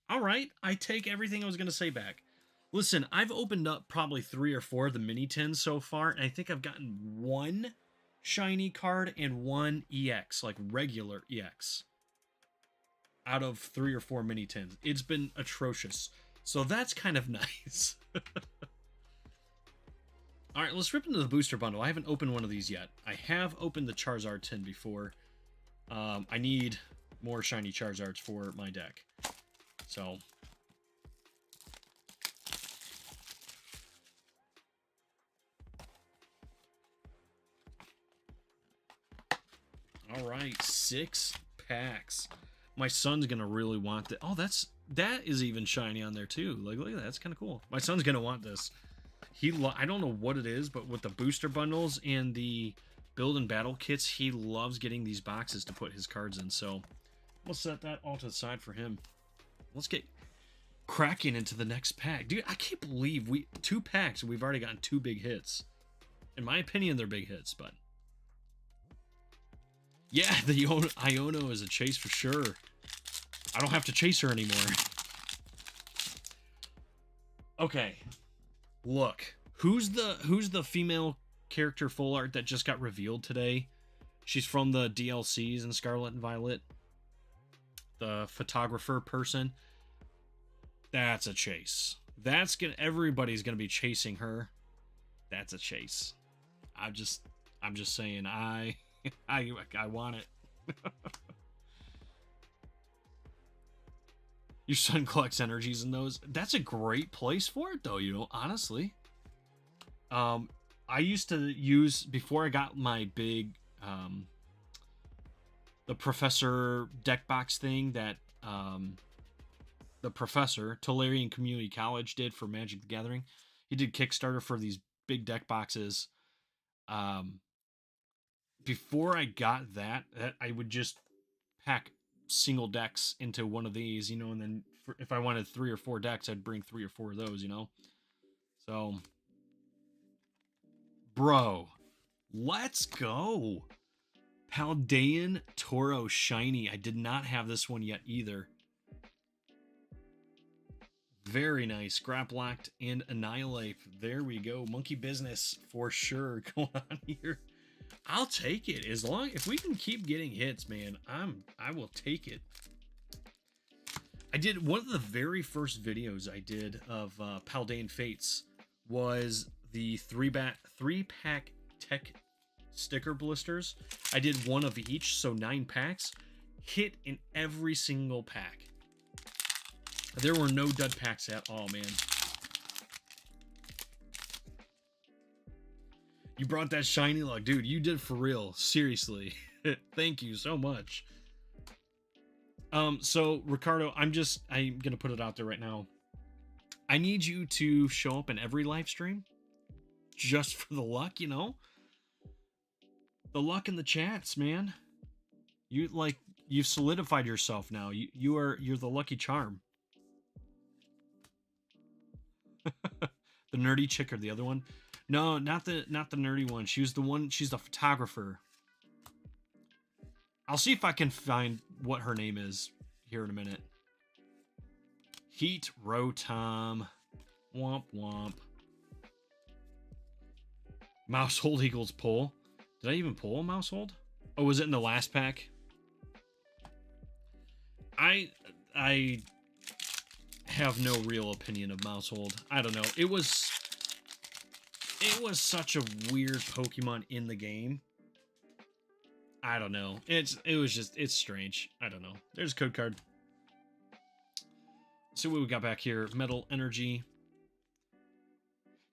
All right, I take everything I was going to say back. Listen, I've opened up probably 3 or 4 of the mini tins so far, and I think I've gotten 1 shiny card and 1 EX, like regular EX, out of 3 or 4 mini tins. It's been atrocious. So that's kind of nice. All right, let's rip into the booster bundle. I haven't opened one of these yet. I have opened the Charizard tin before. I need more shiny Charizards for my deck. So all right, 6 packs. My son's gonna really want that. Oh, that is even shiny on there too. Like, look at that. That's kind of cool. My son's gonna want this. I don't know what it is, but with the booster bundles and the build and battle kits, he loves getting these boxes to put his cards in. So we'll set that all to the side for him. Let's get cracking into the next pack. Dude, I can't believe 2 packs and we've already gotten 2 big hits. In my opinion, they're big hits, but yeah, the Iono is a chase for sure. I don't have to chase her anymore. Okay. Look, who's the female character full art that just got revealed today? She's from the DLCs in Scarlet and Violet. The photographer person. That's a chase. Everybody's gonna be chasing her. That's a chase. I'm just saying, I want it. Your son collects energies in those. That's a great place for it, though. You know, honestly. I used to use before I got my big the professor deck box thing that the professor Tolarian Community College did for Magic the Gathering. He did Kickstarter for these big deck boxes. Um, Before I got that, I would just pack single decks into one of these, you know, and then if I wanted 3 or 4 decks, I'd bring 3 or 4 of those, you know. So, bro, let's go. Paldean Toro Shiny. I did not have this one yet either. Very nice. Scrap Locked and Annihilate. There we go. Monkey business for sure going on here. I'll take it as long if we can keep getting hits, man. I will take it. I did one of the very first videos I did of Paldean Fates was the 3-pack tech sticker blisters. I did one of each, so 9 packs. Hit in every single pack. There were no dud packs at all, man. You brought that shiny luck, dude. You did for real. Seriously. Thank you so much. So Ricardo, I'm gonna put it out there right now. I need you to show up in every live stream just for the luck, you know? The luck in the chats, man. You've solidified yourself now. You're the lucky charm. The nerdy chick or the other one? No, not the nerdy one. She's the photographer. I'll see if I can find what her name is here in a minute. Heat Rotom. Womp womp. Mousehold equals pull. Did I even pull a Mousehold? Oh, was it in the last pack? I have no real opinion of Mousehold. I don't know. It was such a weird Pokemon in the game. I don't know. It's strange. I don't know. There's a code card. Let's see what we got back here. Metal Energy.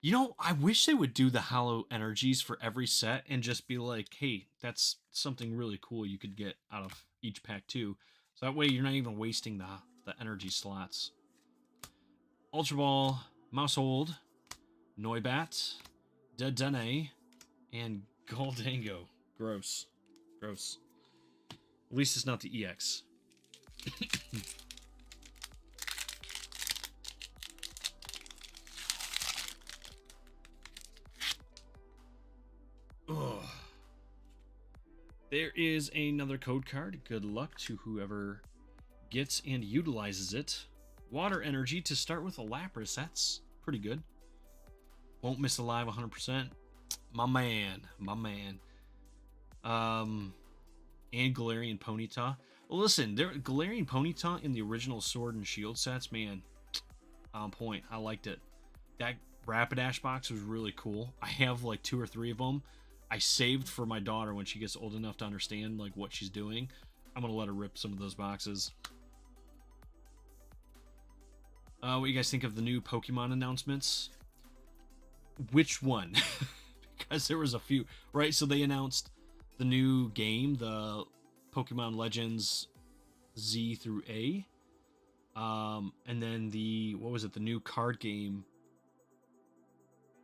You know, I wish they would do the Hollow Energies for every set and just be like, hey, that's something really cool you could get out of each pack too. So that way you're not even wasting the energy slots. Ultra Ball, Mousehold, Noibat, Dedenne, and Goldango. Gross. Gross. At least it's not the EX. Ugh. There is another code card. Good luck to whoever gets and utilizes it. Water Energy to start with a Lapras. That's pretty good. Won't miss alive 100%. My man. My man. And Galarian Ponyta. Listen, Galarian Ponyta in the original Sword and Shield sets, man, on point. I liked it. That Rapidash box was really cool. I have like 2 or 3 of them. I saved for my daughter when she gets old enough to understand like what she's doing. I'm gonna let her rip some of those boxes. What do you guys think of the new Pokemon announcements? Which one? Because there was a few, right? So they announced the new game, the Pokemon Legends Z through A. And then the new card game.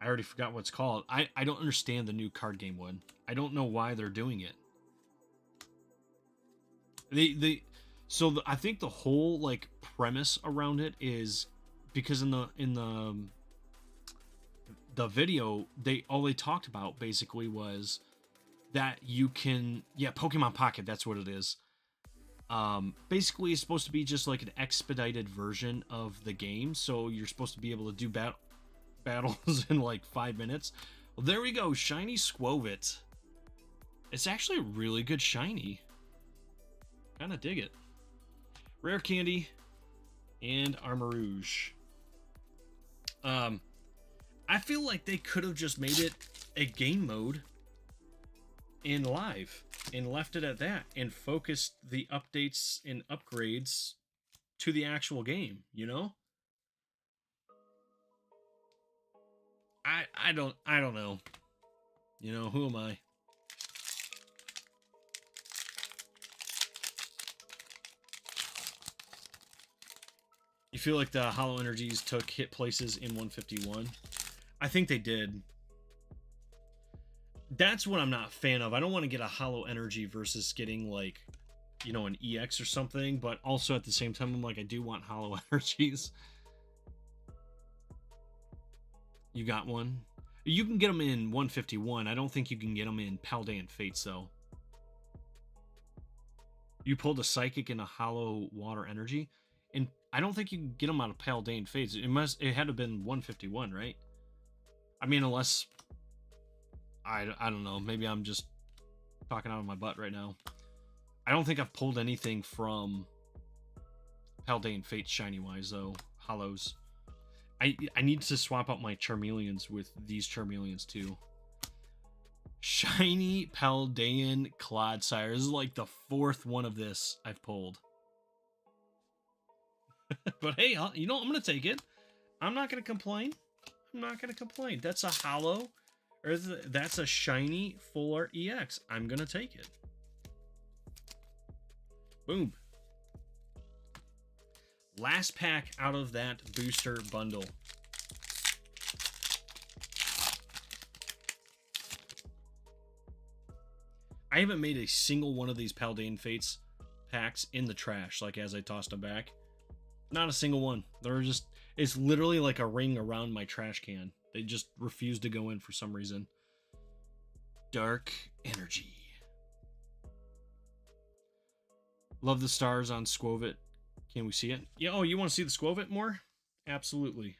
I already forgot what it's called. I don't understand the new card game one. I don't know why they're doing it. I think the whole like premise around it is because in the video all they talked about basically was that you can Pokemon Pocket, that's what it is. Basically it's supposed to be just like an expedited version of the game, so you're supposed to be able to do battles in like 5 minutes. Well, there we go. Shiny Squovit. It's actually a really good shiny. Kind of dig it. Rare Candy and Armarouge. I feel like they could have just made it a game mode in live and left it at that and focused the updates and upgrades to the actual game, you know? I don't know. You know, who am I? You feel like the Hollow Energies took hit places in 151? I think they did. That's what I'm not a fan of. I don't want to get a Hollow Energy versus getting, like, you know, an EX or something, but also at the same time, I'm like, I do want Hollow Energies. You got one? You can get them in 151. I don't think you can get them in Paldean Fates, though. You pulled a Psychic and a Hollow Water Energy, and I don't think you can get them out of Paldean Fates. It had to have been 151, right? I mean, unless... I don't know. Maybe I'm just talking out of my butt right now. I don't think I've pulled anything from Paldean Fates shiny-wise, though. Hollows. I need to swap out my Charmeleons with these Charmeleons, too. Shiny Paldean Clodsire. This is like the 4th one of this I've pulled. But hey, you know, I'm going to take it. I'm not going to complain. I'm not going to complain. That's a Hollow... or that's a shiny full art EX. I'm gonna take it. Boom. Last pack out of that booster bundle. I haven't made a single one of these Paldean Fates packs in the trash, like as I tossed them back. Not a single one. They're just, it's literally like a ring around my trash can. They just refuse to go in for some reason. Dark Energy. Love the stars on Skwovet. Can we see it? Yeah, oh, you want to see the Skwovet more? Absolutely.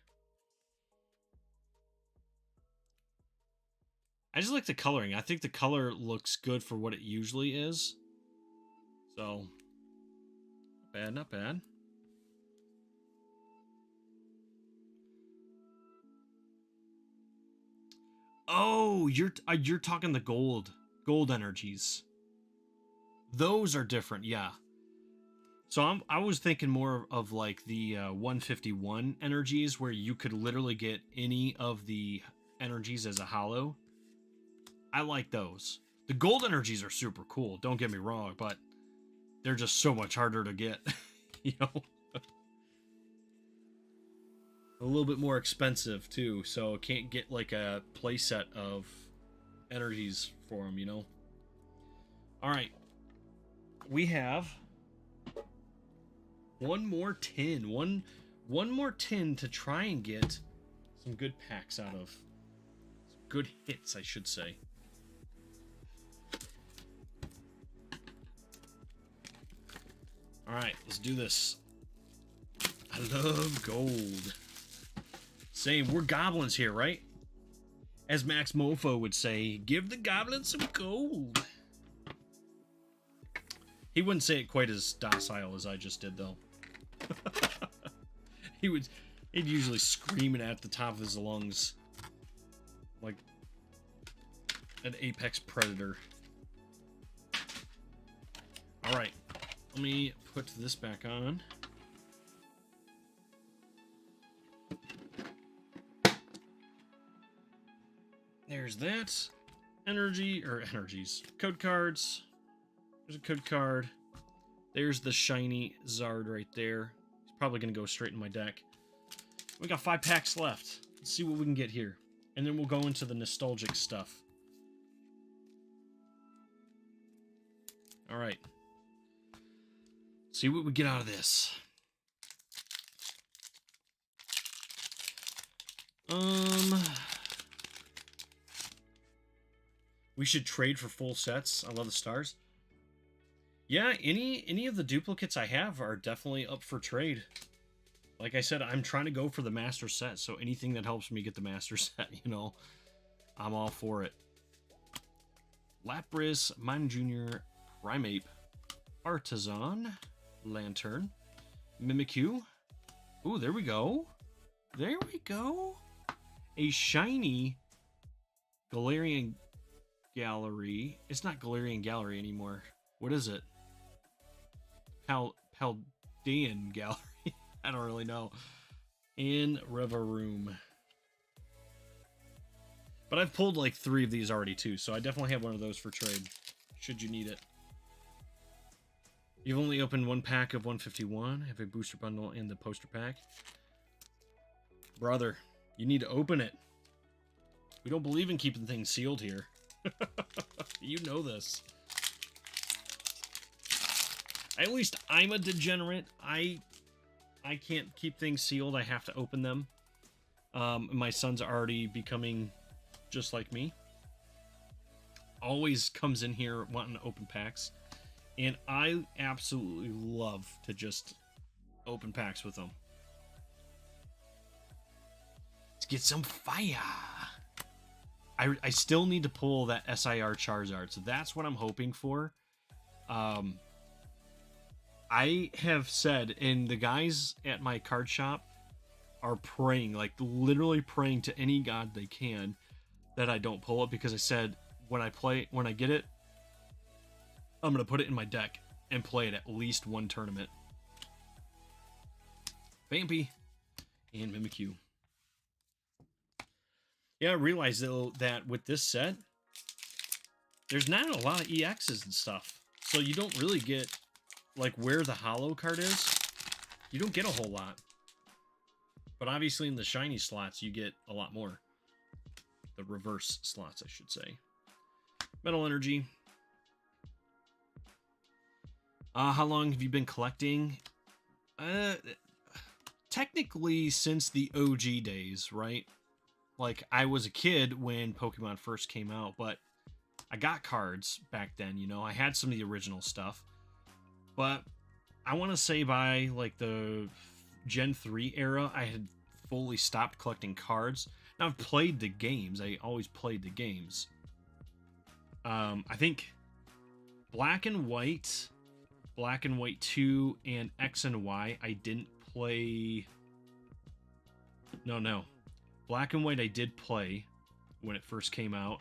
I just like the coloring. I think the color looks good for what it usually is. So, not bad, not bad. Oh, you're talking the gold energies. Those are different, yeah. So I was thinking more of like the 151 energies, where you could literally get any of the energies as a hollow. I like those. The gold energies are super cool, don't get me wrong, but they're just so much harder to get, you know? A little bit more expensive too, so can't get like a playset of energies for them, you know. All right, we have one more tin, one more tin to try and get some good packs out of, some good hits, I should say. All right, let's do this. I love gold. Same, we're goblins here, right? As Max Mofo would say, give the goblins some gold. He wouldn't say it quite as docile as I just did, though. He'd usually scream it at the top of his lungs. Like an apex predator. Alright, let me put this back on. There's that. Energies. Code cards. There's a code card. There's the shiny Zard right there. It's probably going to go straight in my deck. We got 5 packs left. Let's see what we can get here. And then we'll go into the nostalgic stuff. Alright. See what we get out of this. We should trade for full sets. I love the stars. Yeah, any of the duplicates I have are definitely up for trade. Like I said, I'm trying to go for the master set, so anything that helps me get the master set, you know, I'm all for it. Lapras, Mime Jr., Primeape, Artisan, Lantern, Mimikyu. Ooh, there we go. There we go. A shiny Galarian Gallery. It's not Galarian Gallery anymore. What is it? Paldean Gallery. I don't really know. In Rivaroom. But I've pulled like 3 of these already too, so I definitely have one of those for trade, should you need it. You've only opened 1 pack of 151, have a booster bundle in the poster pack. Brother, you need to open it. We don't believe in keeping things sealed here. You know this. At least I'm a degenerate. I can't keep things sealed. I have to open them. My son's already becoming just like me. Always comes in here wanting to open packs. And I absolutely love to just open packs with them. Let's get some fire. I still need to pull that SIR Charizard, so that's what I'm hoping for. I have said, and the guys at my card shop are praying, like literally praying to any god they can that I don't pull it, because I said when I get it, I'm gonna put it in my deck and play it at least 1 tournament. Vampy and Mimikyu. Yeah, I realized though that with this set, there's not a lot of EXs and stuff, so you don't really get like where the holo card is. You don't get a whole lot, but obviously in the shiny slots you get a lot more. The reverse slots, I should say. Metal Energy. How long have you been collecting? Technically since the OG days, right? Like, I was a kid when Pokemon first came out, but I got cards back then, you know? I had some of the original stuff. But I want to say by, like, the Gen 3 era, I had fully stopped collecting cards. Now, I've played the games. I always played the games. I think Black and White 2, and X and Y, I didn't play... No. Black and White I did play when it first came out.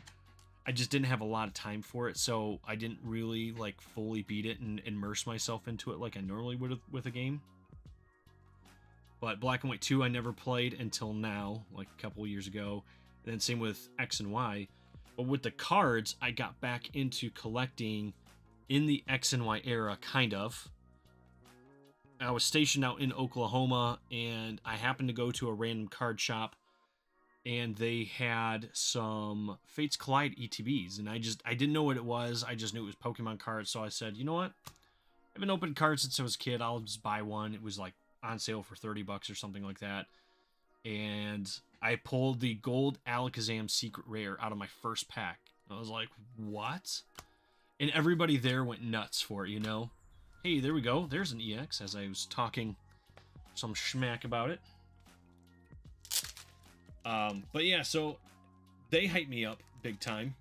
I just didn't have a lot of time for it, so I didn't really like fully beat it and immerse myself into it like I normally would with a game. But Black and White 2 I never played until now, like a couple of years ago. And then same with X and Y. But with the cards, I got back into collecting in the X and Y era, kind of. I was stationed out in Oklahoma, and I happened to go to a random card shop, and they had some Fates Collide ETBs, and I didn't know what it was. I just knew it was Pokemon cards, so I said, you know what? I haven't opened cards since I was a kid. I'll just buy one. It was like on sale for $30 or something like that. And I pulled the gold Alakazam Secret Rare out of my first pack. I was like, what? And everybody there went nuts for it, you know? Hey, there we go. There's an EX, as I was talking some schmack about it. But yeah, so they hyped me up big time.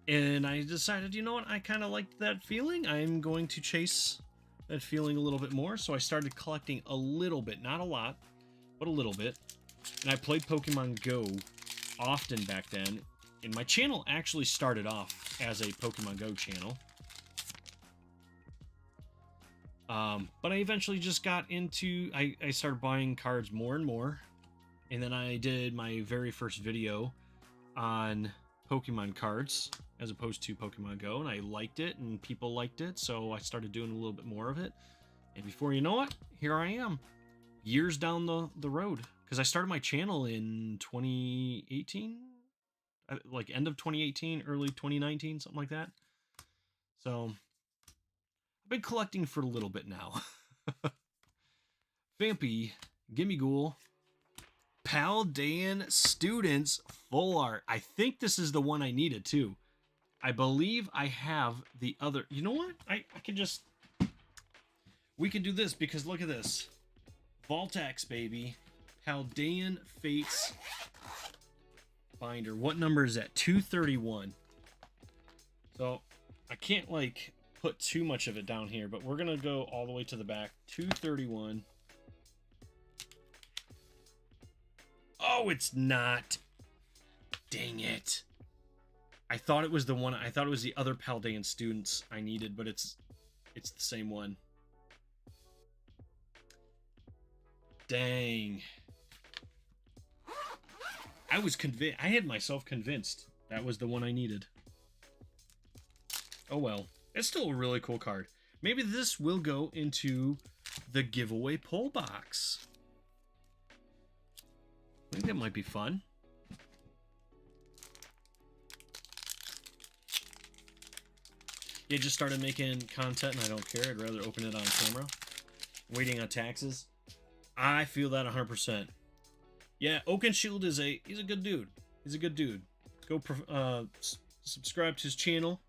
And I decided, you know what? I kind of liked that feeling. I'm going to chase that feeling a little bit more. So I started collecting a little bit, not a lot, but a little bit. And I played Pokemon Go often back then. And my channel actually started off as a Pokemon Go channel. But I eventually just got into, I started buying cards more and more. And then I did my very first video on Pokemon cards as opposed to Pokemon Go. And I liked it and people liked it. So I started doing a little bit more of it. And before you know it, here I am. Years down the road. Because I started my channel in 2018. Like end of 2018, early 2019, something like that. So I've been collecting for a little bit now. Vampy, Gimmighoul, Paldean Students Full Art. I think this is the one I needed too. I believe I have the other. You know what? I could just... We could do this because look at this. Voltax, baby. Paldean Fates binder. What number is that? 231. So I can't like put too much of it down here, but we're gonna go all the way to the back. 231. Oh, it's not. Dang it. I thought it was the one. I thought it was the other Paldean students I needed, but it's the same one. Dang. I was convinced. I had myself convinced that was the one I needed. Oh well. It's still a really cool card. Maybe this will go into the giveaway pull box. I think that might be fun. Yeah, just started making content and I don't care. I'd rather open it on camera. Waiting on taxes. I feel that 100%. Yeah, Oakenshield is he's a good dude. He's a good dude. Go subscribe to his channel.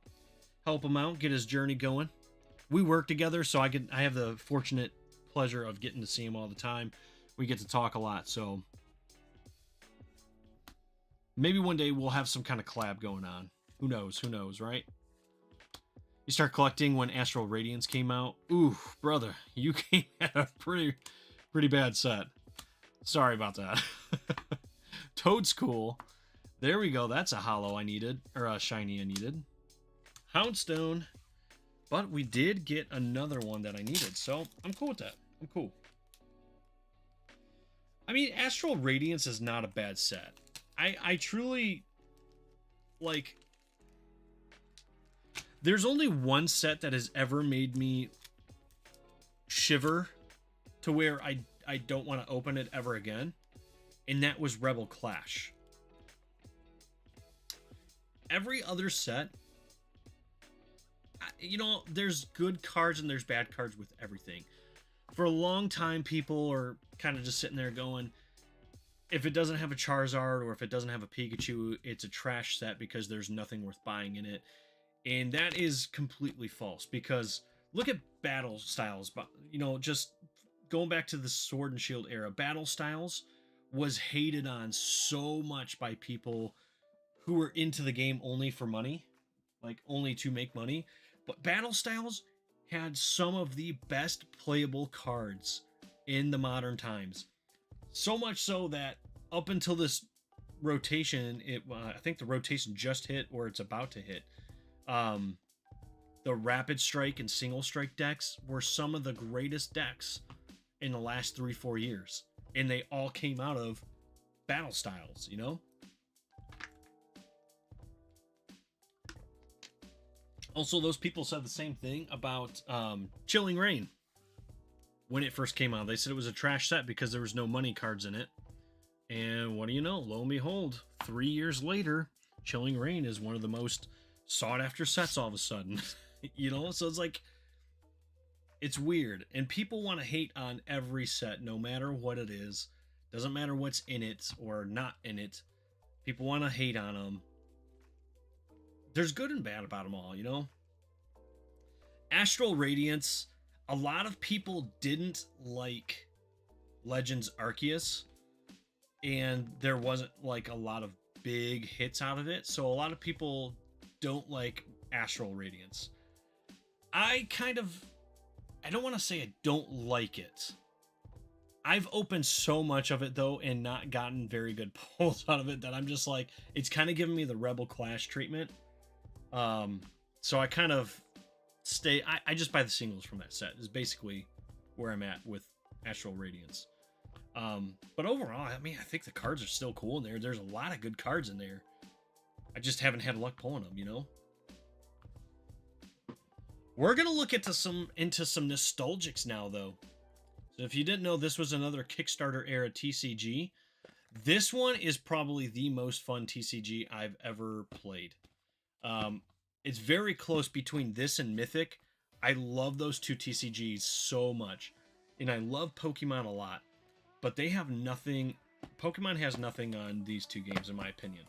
Help him out, get his journey going. We work together, so I have the fortunate pleasure of getting to see him all the time. We get to talk a lot, so maybe one day we'll have some kind of collab going on. Who knows, right? You start collecting when Astral Radiance came out. Ooh, brother, you came at a pretty bad set. Sorry about that. Toad's cool. There we go. That's a hollow I needed, or a shiny I needed. Houndstone. But we did get another one that I needed, so I'm cool with that. I'm cool. I mean, Astral Radiance is not a bad set. I truly, like, there's only one set that has ever made me shiver to where I don't want to open it ever again, and that was Rebel Clash. Every other set, you know, there's good cards and there's bad cards with everything. For a long time, people are kind of just sitting there going, if it doesn't have a Charizard or if it doesn't have a Pikachu, it's a trash set because there's nothing worth buying in it. And that is completely false, because look at battle styles. You know, just going back to the Sword and Shield era, battle styles was hated on so much by people who were into the game only for money, like only to make money. But battle styles had some of the best playable cards in the modern times. So much so that up until this rotation, I think the rotation just hit or it's about to hit. The Rapid Strike and Single Strike decks were some of the greatest decks in the last 3-4 years. And they all came out of battle styles, you know? Also, those people said the same thing about Chilling Reign. When it first came out, they said it was a trash set because there was no money cards in it. And what do you know? Lo and behold, 3 years later, Chilling Reign is one of the most sought after sets all of a sudden. You know? So it's like, it's weird. And people want to hate on every set, no matter what it is. Doesn't matter what's in it or not in it. People want to hate on them. There's good and bad about them all, you know? Astral Radiance, a lot of people didn't like Legends Arceus, and there wasn't like a lot of big hits out of it, so a lot of people don't like Astral Radiance. I don't want to say I don't like it. I've opened so much of it though and not gotten very good pulls out of it that I'm just like, it's kind of giving me the Rebel Clash treatment. So I kind of I just buy the singles from that set is basically where I'm at with Astral Radiance. But overall, I mean, I think the cards are still cool in there. There's a lot of good cards in there. I just haven't had luck pulling them, you know? We're going to look into some nostalgics now, though. So if you didn't know, this was another Kickstarter era TCG. This one is probably the most fun TCG I've ever played. It's very close between this and Mythic. I love those two TCGs so much. And I love Pokemon a lot. But they have nothing... Pokemon has nothing on these two games, in my opinion.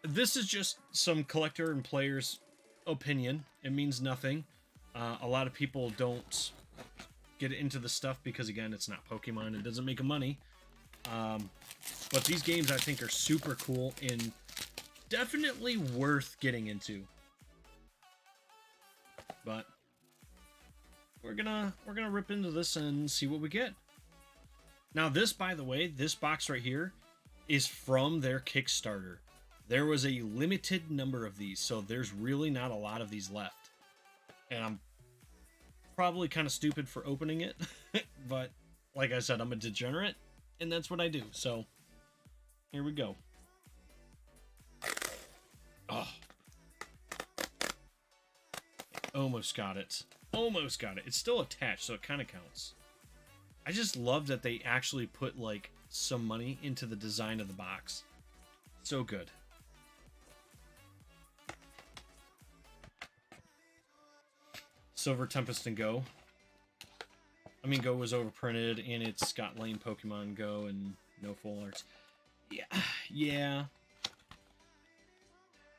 This is just some collector and players' opinion. It means nothing. A lot of people don't get into the stuff because, again, it's not Pokemon. It doesn't make money. But these games, I think, are super cool and definitely worth getting into. But we're gonna rip into this and see what we get. Now this, by the way, this box right here is from their Kickstarter. There was a limited number of these, so there's really not a lot of these left. And I'm probably kind of stupid for opening it, but like I said, I'm a degenerate, and that's what I do. So here we go. Oh, almost got it. Almost got it. It's still attached, so it kind of counts. I just love that they actually put like some money into the design of the box. So good. Silver Tempest and Go. I mean, Go was overprinted, and it's got lame Pokemon Go and no full arts. Yeah.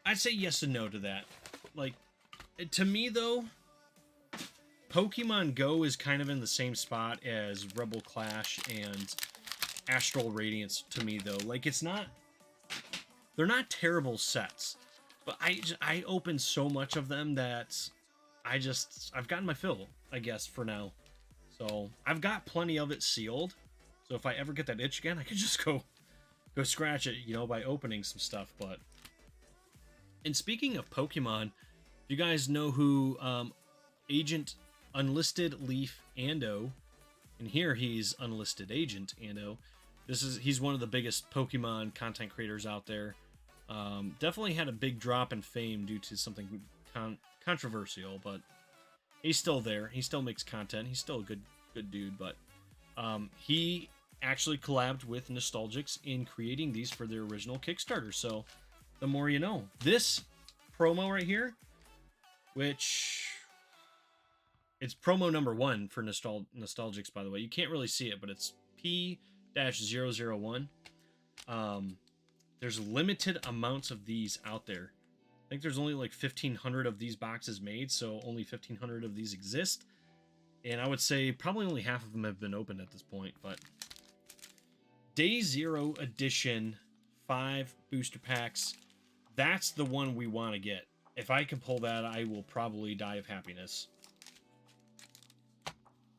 I'd say yes and no to that. Like, to me, though, Pokemon Go is kind of in the same spot as Rebel Clash and Astral Radiance to me, though. Like, it's not... They're not terrible sets, but I open so much of them that I've gotten my fill, I guess, for now. So I've got plenty of it sealed. So if I ever get that itch again, I could just go scratch it, you know, by opening some stuff. But, and speaking of Pokemon, you guys know who Agent Unlisted Leaf Ando, and here he's Unlisted Agent Ando. He's one of the biggest Pokemon content creators out there. Definitely had a big drop in fame due to something controversial, but he's still there. He still makes content. He's still a good dude, but he actually collabed with Nostalgics in creating these for their original Kickstarter. So the more you know. This promo right here, which it's promo number 1 for Nostalgics, by the way. You can't really see it, but it's P-001. There's limited amounts of these out there. I think there's only like 1,500 of these boxes made, so only 1,500 of these exist. And I would say probably only half of them have been opened at this point. But Day 0 edition 5 booster packs, that's the one we want to get. If I can pull that, I will probably die of happiness.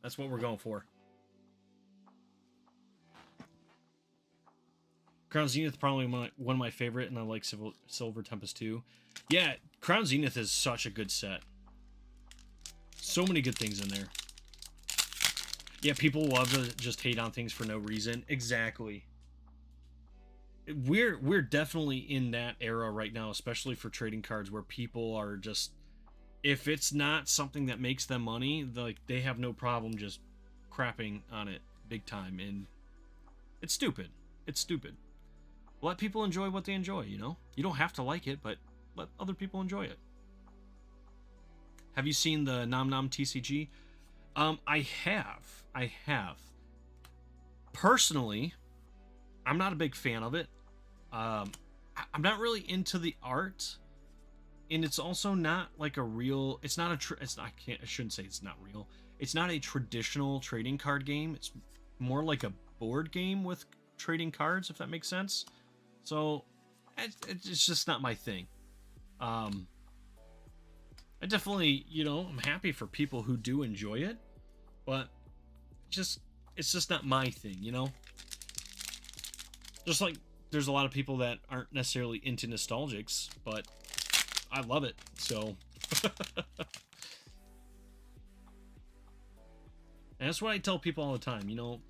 That's what we're going for. Crown Zenith, probably one of my favorite, and I like Silver Tempest too. Yeah, Crown Zenith is such a good set. So many good things in there. Yeah, people love to just hate on things for no reason. Exactly. We're definitely in that era right now, especially for trading cards, where people are just, if it's not something that makes them money, like they have no problem just crapping on it big time, and it's stupid. It's stupid. Let people enjoy what they enjoy, you know? You don't have to like it, but let other people enjoy it. Have you seen the Nom Nom TCG? I have. Personally, I'm not a big fan of it. I'm not really into the art, and it's also not like a real. It's not a. I shouldn't say it's not real. It's not a traditional trading card game. It's more like a board game with trading cards, if that makes sense. So it's just not my thing. I definitely, you know, I'm happy for people who do enjoy it, but it's just not my thing, you know? Just like there's a lot of people that aren't necessarily into Nostalgics, but I love it, so. And that's what I tell people all the time, you know,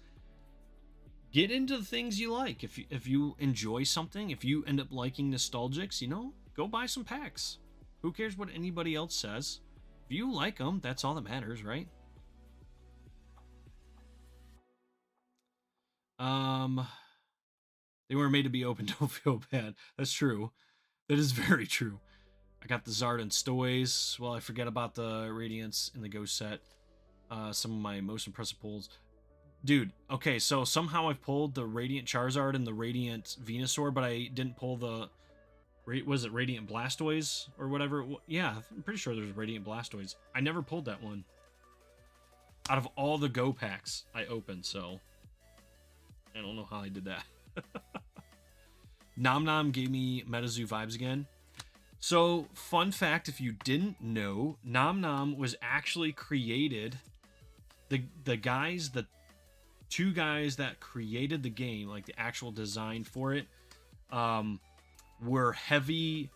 get into the things you like. If you enjoy something, if you end up liking Nostalgics, you know, go buy some packs. Who cares what anybody else says? If you like them, that's all that matters, right? They weren't made to be open. Don't feel bad. That's true. That is very true. I got the Zard and Stowaways. Well, I forget about the Radiance and the Ghost set. Some of my most impressive pulls. Dude, okay, so somehow I've pulled the Radiant Charizard and the Radiant Venusaur, but I didn't pull the... Was it Radiant Blastoise or whatever? Yeah, I'm pretty sure there's Radiant Blastoise. I never pulled that one. Out of all the Go packs I opened, so... I don't know how I did that. Nom Nom gave me MetaZoo vibes again. So, fun fact, if you didn't know, Nom Nom was actually created... The two guys that created the game, like the actual design for it, were heavy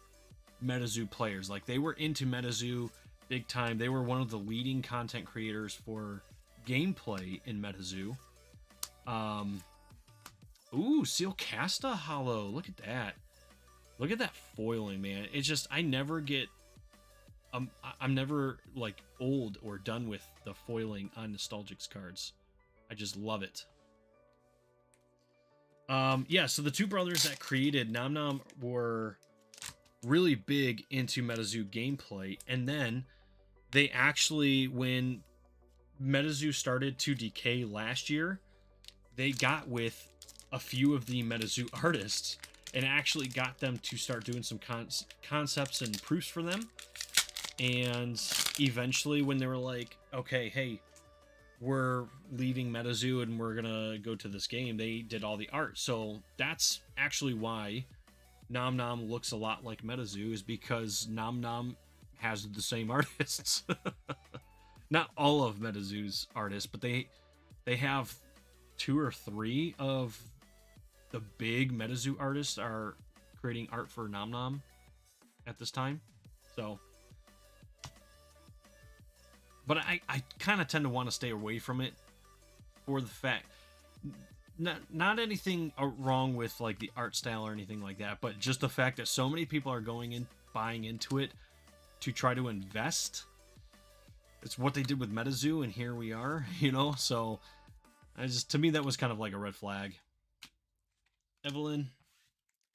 MetaZoo players. Like, they were into MetaZoo big time. They were one of the leading content creators for gameplay in MetaZoo. Ooh, Seal Casta Hollow. Look at that. Look at that foiling, man. It's just, I never get... I'm never, like, old or done with the foiling on Nostalgics cards. I just love it. Yeah, so the two brothers that created Nom Nom were really big into MetaZoo gameplay, and then they actually, when MetaZoo started to decay last year, they got with a few of the MetaZoo artists and actually got them to start doing some concepts and proofs for them. And eventually, when they were like, okay, hey, we're leaving MetaZoo and we're gonna go to this game, they did all the art. So that's actually why Nom Nom looks a lot like MetaZoo, is because Nom Nom has the same artists. Not all of MetaZoo's artists, but they have 2 or 3 of the big MetaZoo artists are creating art for Nom Nom at this time. So, but I kind of tend to want to stay away from it for the fact, not anything wrong with like the art style or anything like that, but just the fact that so many people are going in, buying into it to try to invest. It's what they did with MetaZoo, and here we are, you know. So, to me, that was kind of like a red flag. Evelyn,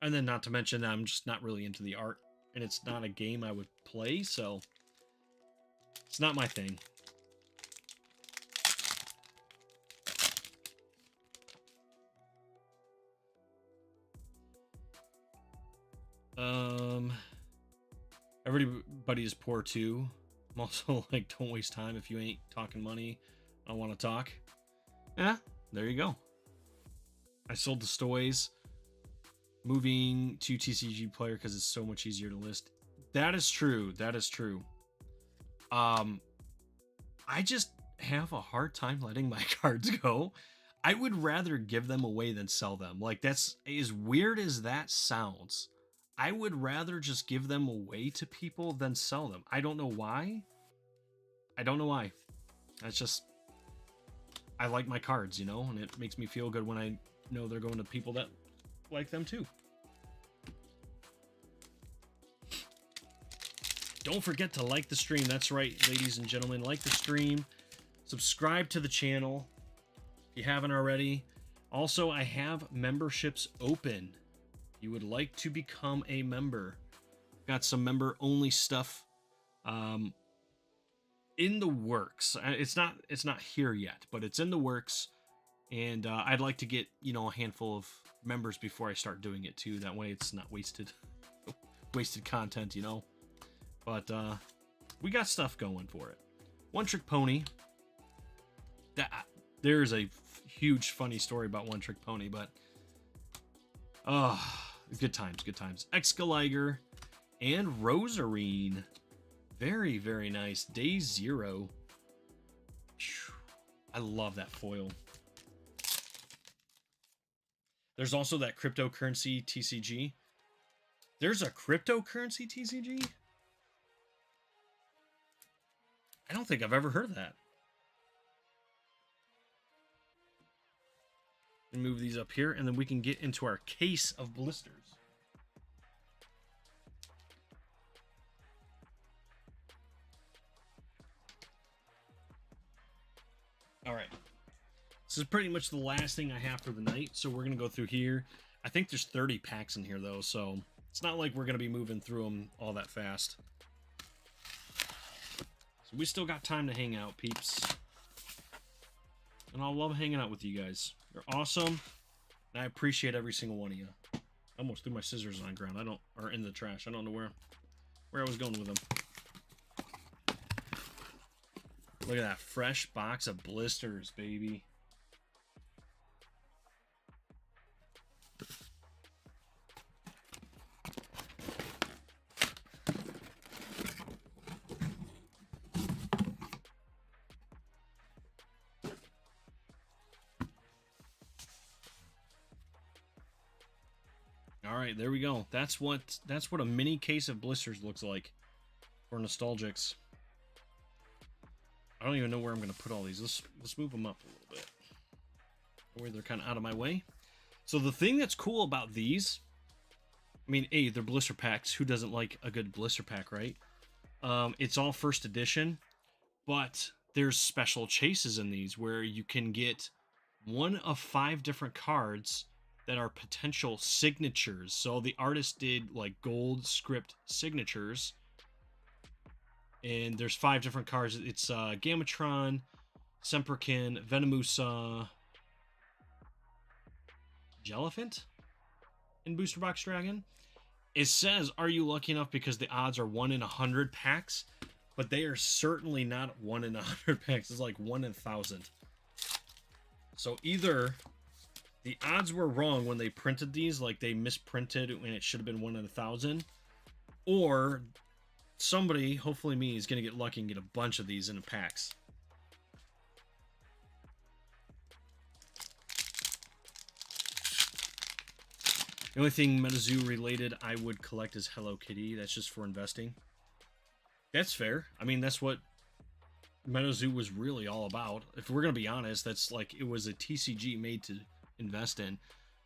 and then not to mention that I'm just not really into the art, and it's not a game I would play, so it's not my thing. Everybody is poor too. I'm also like, don't waste time if you ain't talking money. I want to talk. Yeah, there you go. I sold the Stoys, moving to TCG Player because it's so much easier to list. That is true. That is true. I just have a hard time letting my cards go. I would rather give them away than sell them. Like, that's as weird as that sounds. I would rather just give them away to people than sell them. I don't know why. I don't know why. That's just, I like my cards, you know, and it makes me feel good when I know they're going to people that like them too. Don't forget to like the stream. That's right, ladies and gentlemen. Like the stream. Subscribe to the channel if you haven't already. Also, I have memberships open. If you would like to become a member, got some member-only stuff in the works. It's not here yet, but it's in the works. And I'd like to get, you know, a handful of members before I start doing it too. That way it's not wasted content, you know. But we got stuff going for it. One Trick Pony. There's a huge funny story about One Trick Pony, but good times, good times. Excaliger and Rosarine. Very, very nice. Day 0. I love that foil. There's also that cryptocurrency TCG. There's a cryptocurrency TCG? I don't think I've ever heard of that. And move these up here, and then we can get into our case of blisters. All right. This is pretty much the last thing I have for the night, so we're going to go through here. I think there's 30 packs in here, though, so it's not like we're going to be moving through them all that fast. So we still got time to hang out, peeps. And I love hanging out with you guys. You're awesome, and I appreciate every single one of you. I almost threw my scissors on the ground. Or in the trash. I don't know where I was going with them. Look at that fresh box of blisters, baby. All right, there we go. That's what a mini case of blisters looks like for Nostalgics. I don't even know where I'm going to put all these. Let's move them up a little bit. Where they're kind of out of my way. So the thing that's cool about these, I mean, A, they're blister packs. Who doesn't like a good blister pack, right? It's all first edition, but there's special chases in these where you can get one of 5 different cards that are potential signatures. So the artist did like gold script signatures, and there's 5 different cards. It's Gamatron, Semperkin, Venomusa, Jelliphant, and Booster Box Dragon. It says, are you lucky enough, because the odds are 1 in 100 packs, but they are certainly not 1 in 100 packs. It's like 1 in 1,000. So either the odds were wrong when they printed these, like they misprinted and it should have been 1 in 1,000, or somebody, hopefully me, is going to get lucky and get a bunch of these in packs. The only thing MetaZoo related I would collect is Hello Kitty. That's just for investing. That's fair. I mean, that's what MetaZoo was really all about. If we're going to be honest, that's like, it was a TCG made to invest in.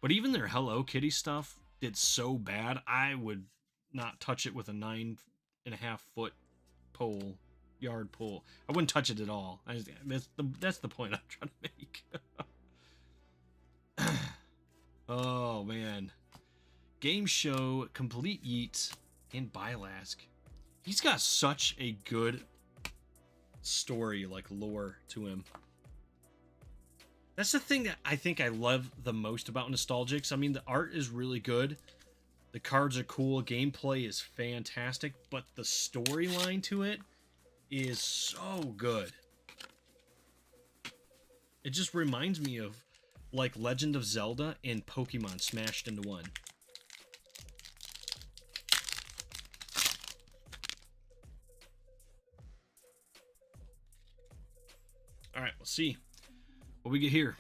But even their Hello Kitty stuff did so bad, I would not touch it with a 9.5 foot pole, yard pole. I wouldn't touch it at all. That's the point I'm trying to make. Oh, man. Game Show, Complete Yeet, and Bylask. He's got such a good story, like lore to him. That's the thing that I think I love the most about Nostalgics. I mean, the art is really good. The cards are cool. Gameplay is fantastic. But the storyline to it is so good. It just reminds me of, like, Legend of Zelda and Pokemon smashed into one. Alright, we'll see what we get here.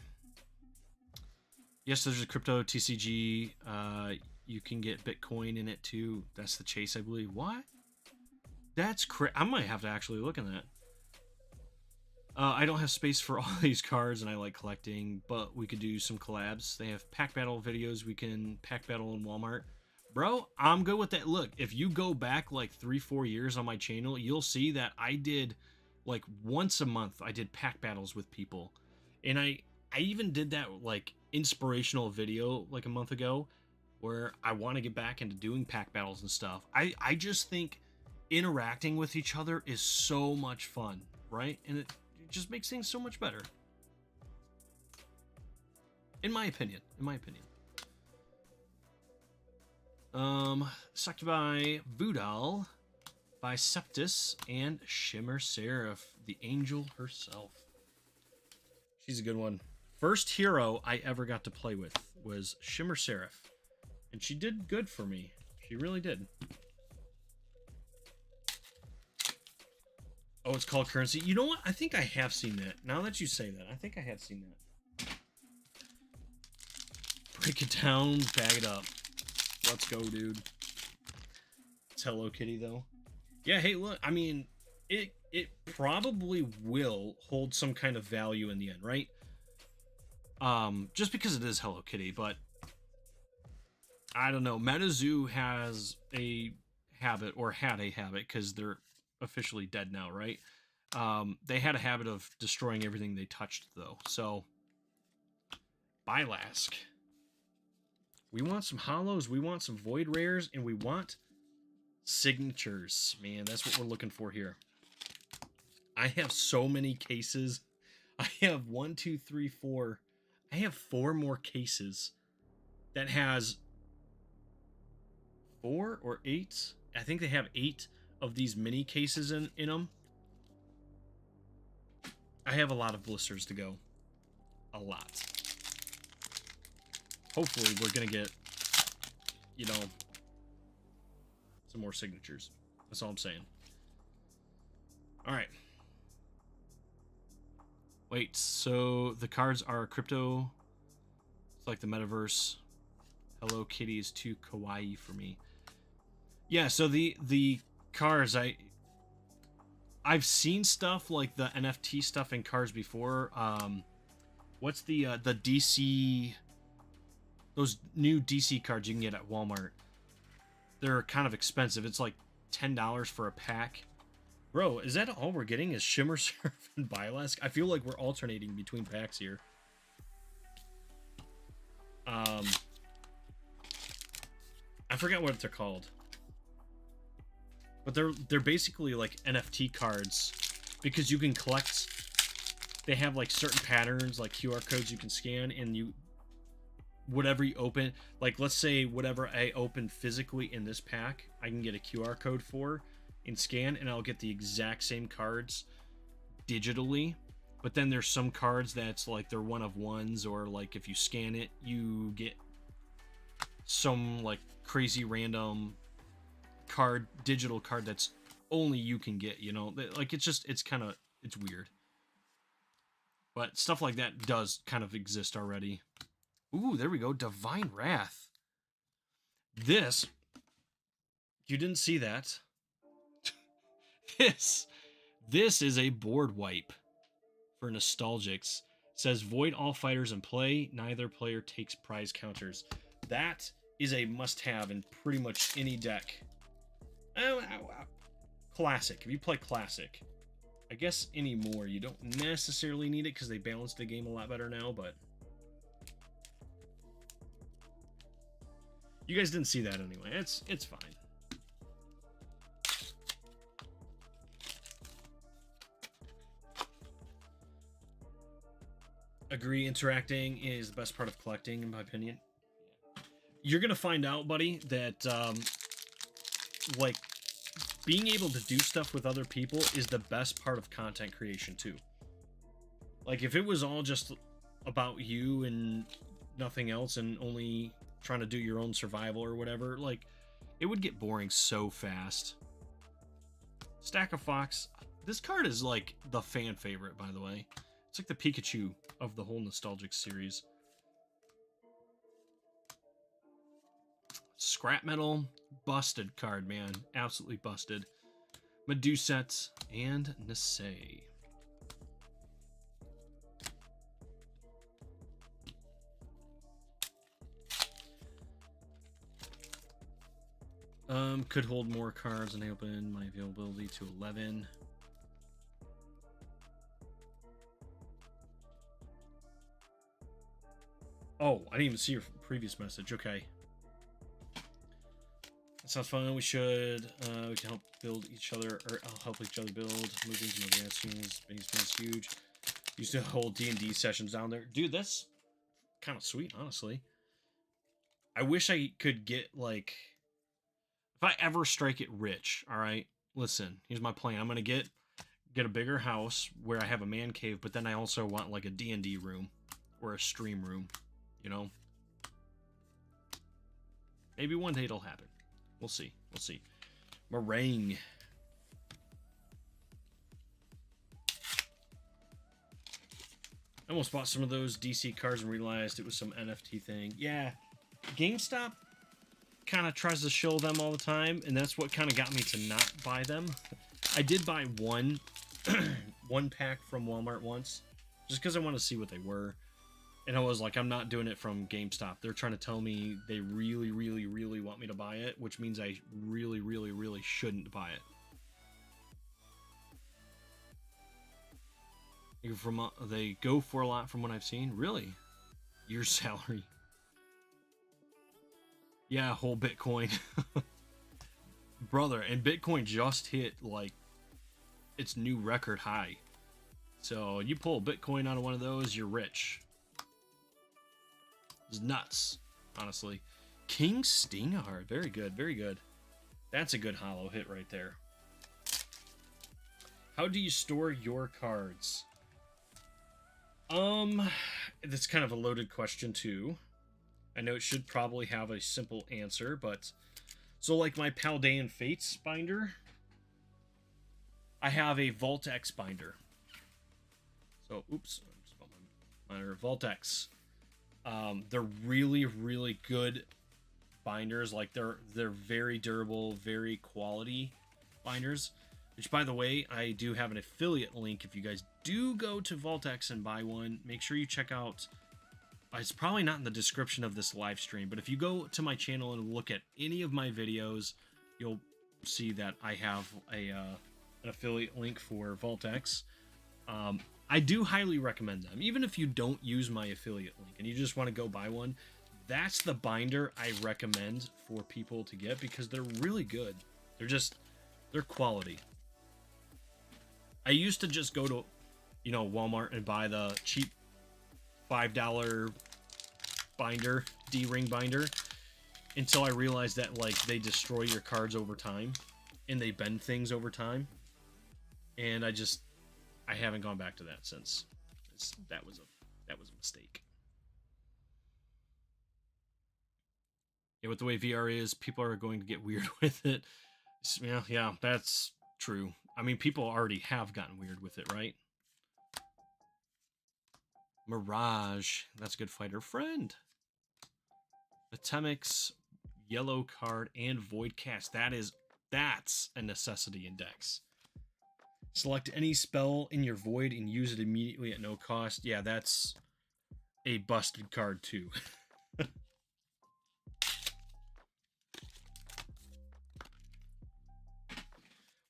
Yes, there's a crypto TCG. You can get Bitcoin in it too. That's the chase, I believe. What? That's I might have to actually look at that. I don't have space for all these cards, and I like collecting, but we could do some collabs. They have pack battle videos. We can pack battle in Walmart. Bro, I'm good with that. Look, if you go back like 3-4 years on my channel, you'll see that I did, like, once a month, I did pack battles with people. And I even did that, like, inspirational video, like, a month ago, where I want to get back into doing pack battles and stuff. I just think interacting with each other is so much fun, right? And it just makes things so much better. In my opinion. Succubi Voodal, Biceptus, and Shimmer Seraph, the angel herself. She's a good one. First hero I ever got to play with was Shimmer Seraph, and she did good for me. She really did. Oh, it's called Currency. You know what? I think I have seen that. Now that you say that, I think I have seen that. Break it down, bag it up. Let's go, dude. It's Hello Kitty, though. Yeah, hey, look, I mean, it probably will hold some kind of value in the end, right? Just because it is Hello Kitty, but I don't know. MetaZoo has a habit, or had a habit, because they're officially dead now, right? They had a habit of destroying everything they touched, though. So, Bylask. We want some hollows, we want some void rares, and we want signatures. Man, that's what we're looking for here. I have so many cases. I have 1, 2, 3, 4. I have 4 more cases that has 4 or 8. I think they have 8 of these mini cases in them. I have a lot of blisters to go. A lot. Hopefully we're gonna get, you know, some more signatures. That's all I'm saying. Alright. Wait, so the cards are crypto. It's like the metaverse. Hello Kitty is too kawaii for me. Yeah, so the cars, I've seen stuff like the NFT stuff in cars before. What's the DC, those new DC cards you can get at Walmart? They're kind of expensive. It's like $10 for a pack. Bro, is that all we're getting is Shimmer Surf and Byleth? I feel like we're alternating between packs here. I forget what they're called. But they're basically like NFT cards because you can collect. They have like certain patterns, like QR codes you can scan, and you whatever you open, like let's say whatever I open physically in this pack, I can get a QR code for and scan, and I'll get the exact same cards digitally. But then there's some cards that's like they're one of ones, or like if you scan it, you get some like crazy random card, digital card that's only you can get, you know, like it's kind of, it's weird, but stuff like that does kind of exist already. Ooh, there we go. Divine Wrath. This, you didn't see that. this is a board wipe for Nostalgics. It says void all fighters in play, neither player takes prize counters. That is a must-have in pretty much any deck. Classic. If you play Classic, I guess anymore you don't necessarily need it because they balanced the game a lot better now, but you guys didn't see that anyway. It's fine. Agree, interacting is the best part of collecting, in my opinion. You're gonna find out, buddy, that like being able to do stuff with other people is the best part of content creation too. Like if it was all just about you and nothing else and only trying to do your own survival or whatever, like it would get boring so fast. Stack of Fox. This card is like the fan favorite, by the way. It's like the Pikachu of the whole Nostalgic series. Scrap Metal, busted card, man. Absolutely busted. Meduset and Nisei. Could hold more cards and I open my availability to 11. Oh, I didn't even see your previous message. Okay. That sounds fun. We should we can help build each other, or I'll help each other build. Moving to another scenes. Basement's huge. Used to hold D&D sessions down there. Dude, that's kind of sweet, honestly. I wish I could get like, if I ever strike it rich, all right? Listen, here's my plan. I'm going to get a bigger house where I have a man cave, but then I also want like a D&D room or a stream room, you know? Maybe one day it'll happen. We'll see. We'll see. Meringue. I almost bought some of those DC cards and realized it was some NFT thing. Yeah, GameStop kind of tries to shill them all the time, and that's what kind of got me to not buy them. I did buy one pack from Walmart once, just because I wanted to see what they were. And I was like, I'm not doing it from GameStop. They're trying to tell me they really, really, really want me to buy it, which means I really, really, really shouldn't buy it. They go for a lot from what I've seen. Really? Your salary. Yeah, whole Bitcoin. Brother, and Bitcoin just hit like its new record high. So you pull Bitcoin out of one of those, you're rich. It's nuts, honestly. King Stingheart. Very good, very good. That's a good hollow hit right there. How do you store your cards? That's kind of a loaded question too. I know it should probably have a simple answer, but so like my Paldean Fates binder, I have a Vault X binder. So oops, my Vault X. They're really, really good binders. Like they're very durable, very quality binders. Which, by the way, I do have an affiliate link. If you guys do go to Vault-X and buy one, make sure you check out. It's probably not in the description of this live stream, but if you go to my channel and look at any of my videos, you'll see that I have an affiliate link for Vault-X. I do highly recommend them. Even if you don't use my affiliate link and you just want to go buy one, that's the binder I recommend for people to get because they're really good. They're quality. I used to just go to, Walmart and buy the cheap $5 binder, D-ring binder, until I realized that, like, they destroy your cards over time and they bend things over time. And I haven't gone back to that since. That was a mistake. Yeah, with the way VR is, people are going to get weird with it. Yeah, that's true. I mean, people already have gotten weird with it, right? Mirage, that's a good fighter friend. Atemix, yellow card, and Void Cast. That's a necessity in decks. Select any spell in your Void and use it immediately at no cost. Yeah, that's a busted card too.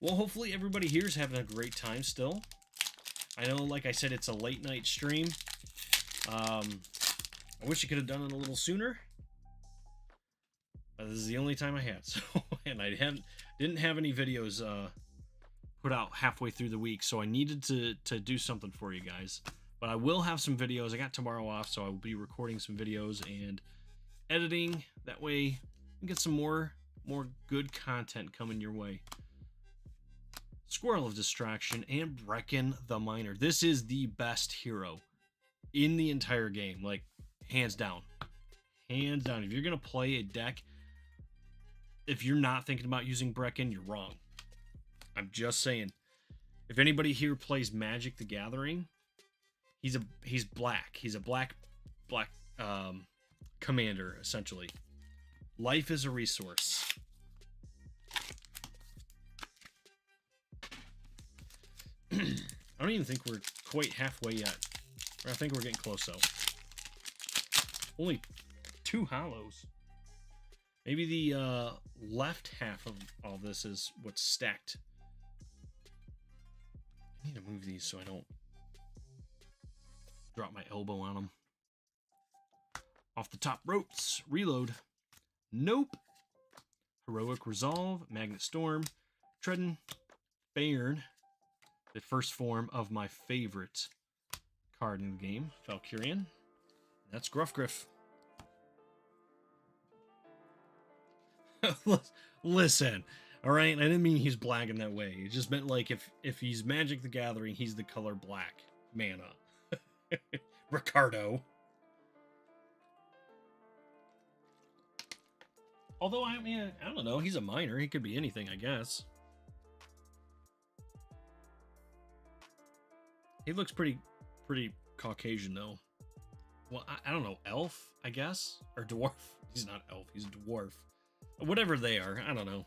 Well, hopefully everybody here is having a great time still. I know, like I said, it's a late night stream. I wish I could have done it a little sooner. But this is the only time I had. So, and I didn't have any videos put out halfway through the week, so I needed to do something for you guys. But I will have some videos. I got tomorrow off, so I will be recording some videos and editing. That way, you can get some more good content coming your way. Squirrel of Distraction and Brecken the Miner. This is the best hero in the entire game, like hands down. Hands down. If you're gonna play a deck, if you're not thinking about using Brecken, you're wrong. I'm just saying. If anybody here plays Magic the Gathering, he's black. He's a black commander, essentially. Life is a resource. I don't even think we're quite halfway yet. I think we're getting close, though. Only 2 hollows. Maybe the left half of all this is what's stacked. I need to move these so I don't drop my elbow on them. Off the top ropes. Reload. Nope. Heroic Resolve. Magnet Storm. Treadin. Bairn. The first form of my favorite card in the game, Valkyrian. That's Gruffgriff. Listen, all right? I didn't mean he's black in that way. It just meant like if he's Magic the Gathering, he's the color black mana. Ricardo. Although, I mean, I don't know. He's a miner. He could be anything, I guess. He looks pretty Caucasian, though. Well, I don't know. Elf, I guess? Or dwarf. He's not elf. He's dwarf. Whatever they are. I don't know.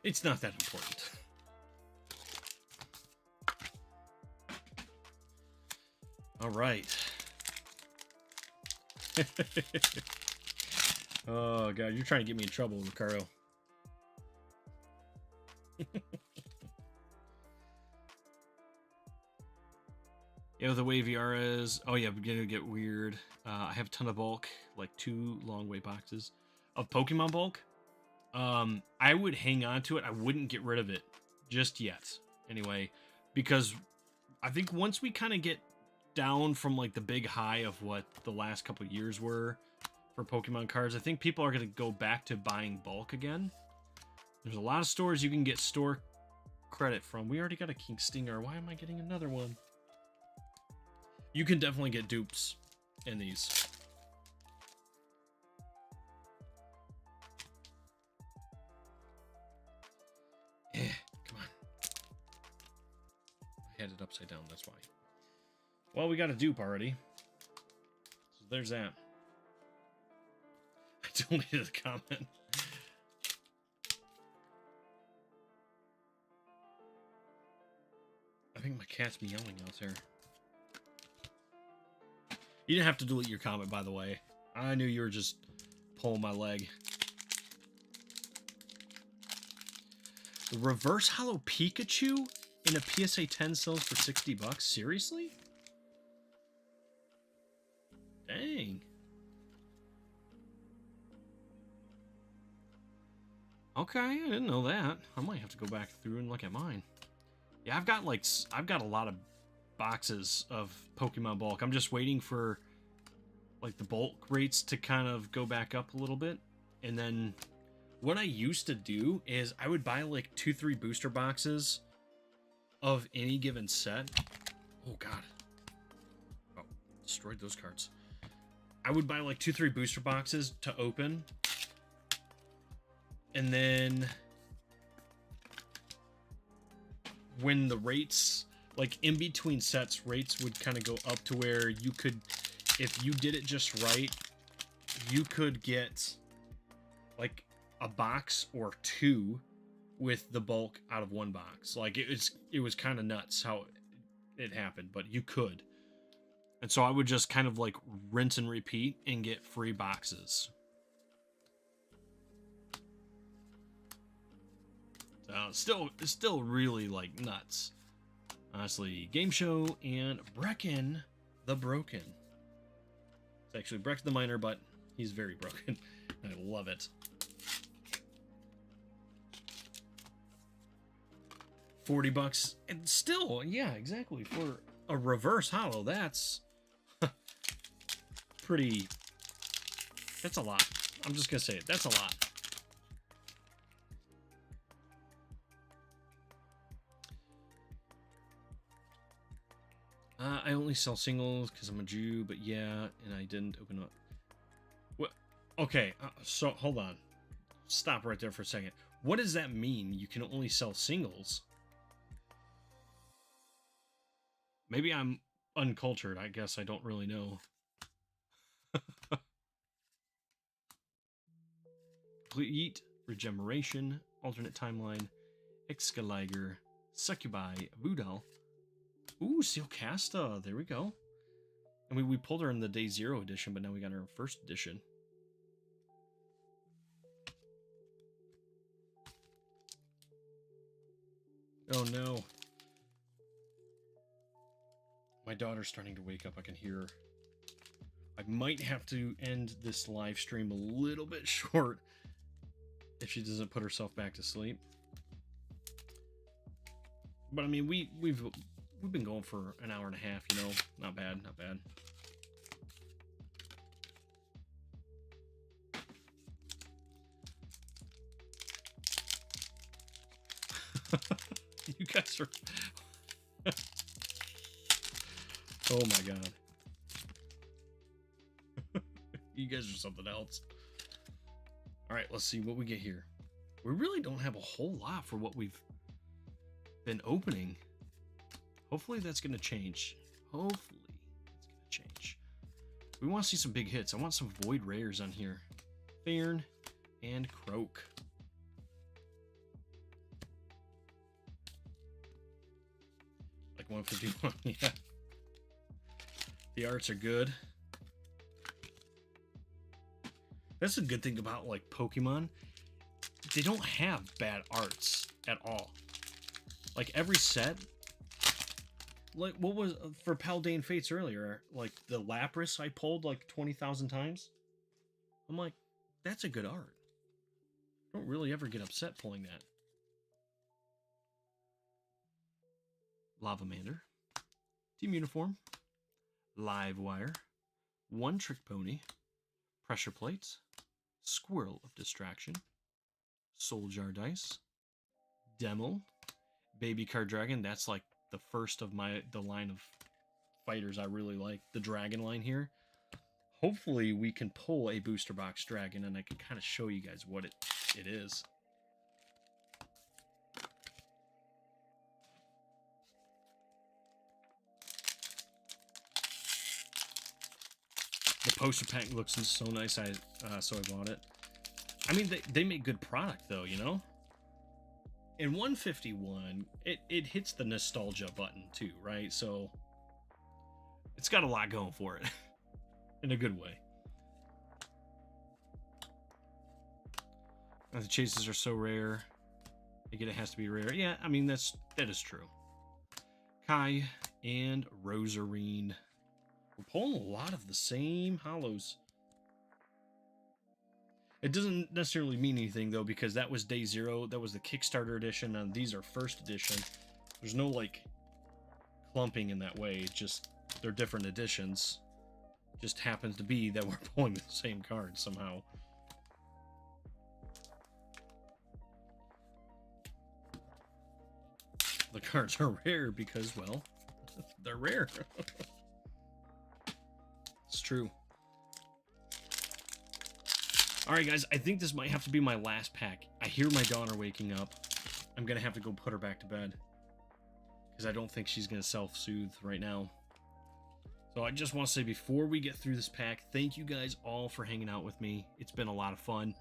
It's not that important. All right. Oh, God. You're trying to get me in trouble, Ricardo. Yeah, the way VR is. Oh yeah, beginning to get weird. I have a ton of bulk, like 2 long way boxes of Pokemon bulk. I would hang on to it. I wouldn't get rid of it just yet. Anyway, because I think once we kind of get down from like the big high of what the last couple of years were for Pokemon cards, I think people are going to go back to buying bulk again. There's a lot of stores you can get store credit from. We already got a King Stinger. Why am I getting another one? You can definitely get dupes in these. Come on. I had it upside down, that's why. Well, we got a dupe already. So there's that. deleted the comment. I think my cat's meowing out there. You didn't have to delete your comment, by the way. I knew you were just pulling my leg. The reverse hollow Pikachu in a PSA 10 sells for $60? Seriously? Dang. Okay, I didn't know that. I might have to go back through and look at mine. Yeah, I've got a lot of boxes of Pokemon bulk. I'm just waiting for like the bulk rates to kind of go back up a little bit. And then what I used to do is I would buy like 2-3 booster boxes of any given set. Oh god. Oh, destroyed those cards. I would buy like 2-3 booster boxes to open. And then when the rates, like in between sets, rates would kind of go up to where you could, if you did it just right, you could get like a box or 2 with the bulk out of one box. Like it was kind of nuts how it happened, but you could. And so I would just kind of like rinse and repeat and get free boxes. It's still really like nuts. Honestly, Game Show and Brecken the Broken. It's actually Brecken the Miner, but he's very broken. I love it. $40, and still, yeah, exactly, for a reverse hollow. That's pretty. That's a lot. I'm just gonna say it. That's a lot. I only sell singles because I'm a Jew, but yeah, and I didn't open up. What? Okay, so hold on. Stop right there for a second. What does that mean? You can only sell singles? Maybe I'm uncultured. I guess I don't really know. Complete Regeneration, Alternate Timeline, Excaliger, Succubi, Voodal. Ooh, Sealcasta. There we go. I mean, we pulled her in the Day 0 edition, but now we got her in first edition. Oh no. My daughter's starting to wake up. I can hear her. I might have to end this live stream a little bit short if she doesn't put herself back to sleep. But I mean, we've been going for an hour and a half, you know. Not bad, not bad. You guys are oh my god. You guys are something else. Alright, let's see what we get here. We really don't have a whole lot for what we've been opening. Hopefully that's going to change. Hopefully it's going to change. We want to see some big hits. I want some Void Rares on here. Fairn and Croak. Like 151, yeah. The arts are good. That's a good thing about like Pokemon. They don't have bad arts at all. Like every set, like what was for Paldean Fates earlier, like the Lapras I pulled like 20,000 times. I'm like, that's a good art. Don't really ever get upset pulling that. Lavamander, Team Uniform, Livewire, One Trick Pony, Pressure Plates, Squirrel of Distraction, Soul Jar Dice, Demel, Baby Card Dragon. That's like the first of the line of fighters I really like. The Dragon line here. Hopefully we can pull a booster box dragon and I can kind of show you guys what it is. The poster pack looks so nice, so I bought it. I mean, they make good product, though, you know? In 151, it hits the nostalgia button, too, right? So, it's got a lot going for it. In a good way. The chases are so rare. Again, it has to be rare. Yeah, I mean, that is true. Kai and Rosarine. We're pulling a lot of the same hollows. It doesn't necessarily mean anything, though, because that was day 0. That was the Kickstarter edition, and these are first edition. There's no, like, clumping in that way. It's just, they're different editions. Just happens to be that we're pulling the same cards somehow. The cards are rare because, well, they're rare. It's true. Alright, guys, I think this might have to be my last pack. I hear my daughter waking up. I'm going to have to go put her back to bed. Because I don't think she's going to self-soothe right now. So I just want to say, before we get through this pack, thank you guys all for hanging out with me. It's been a lot of fun.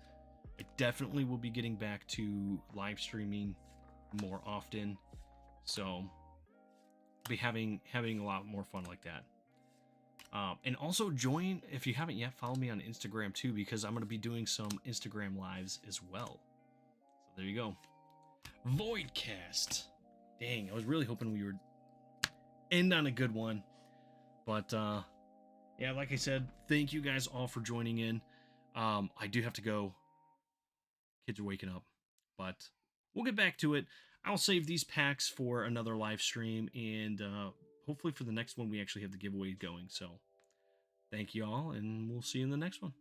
I definitely will be getting back to live streaming more often. So, I'll be having a lot more fun like that. And also join, if you haven't yet, follow me on Instagram too, because I'm going to be doing some Instagram lives as well. So there you go. Voidcast. Dang, I was really hoping we would end on a good one. But, yeah, like I said, thank you guys all for joining in. I do have to go. Kids are waking up. But we'll get back to it. I'll save these packs for another live stream, and hopefully for the next one we actually have the giveaway going. So thank you all, and we'll see you in the next one.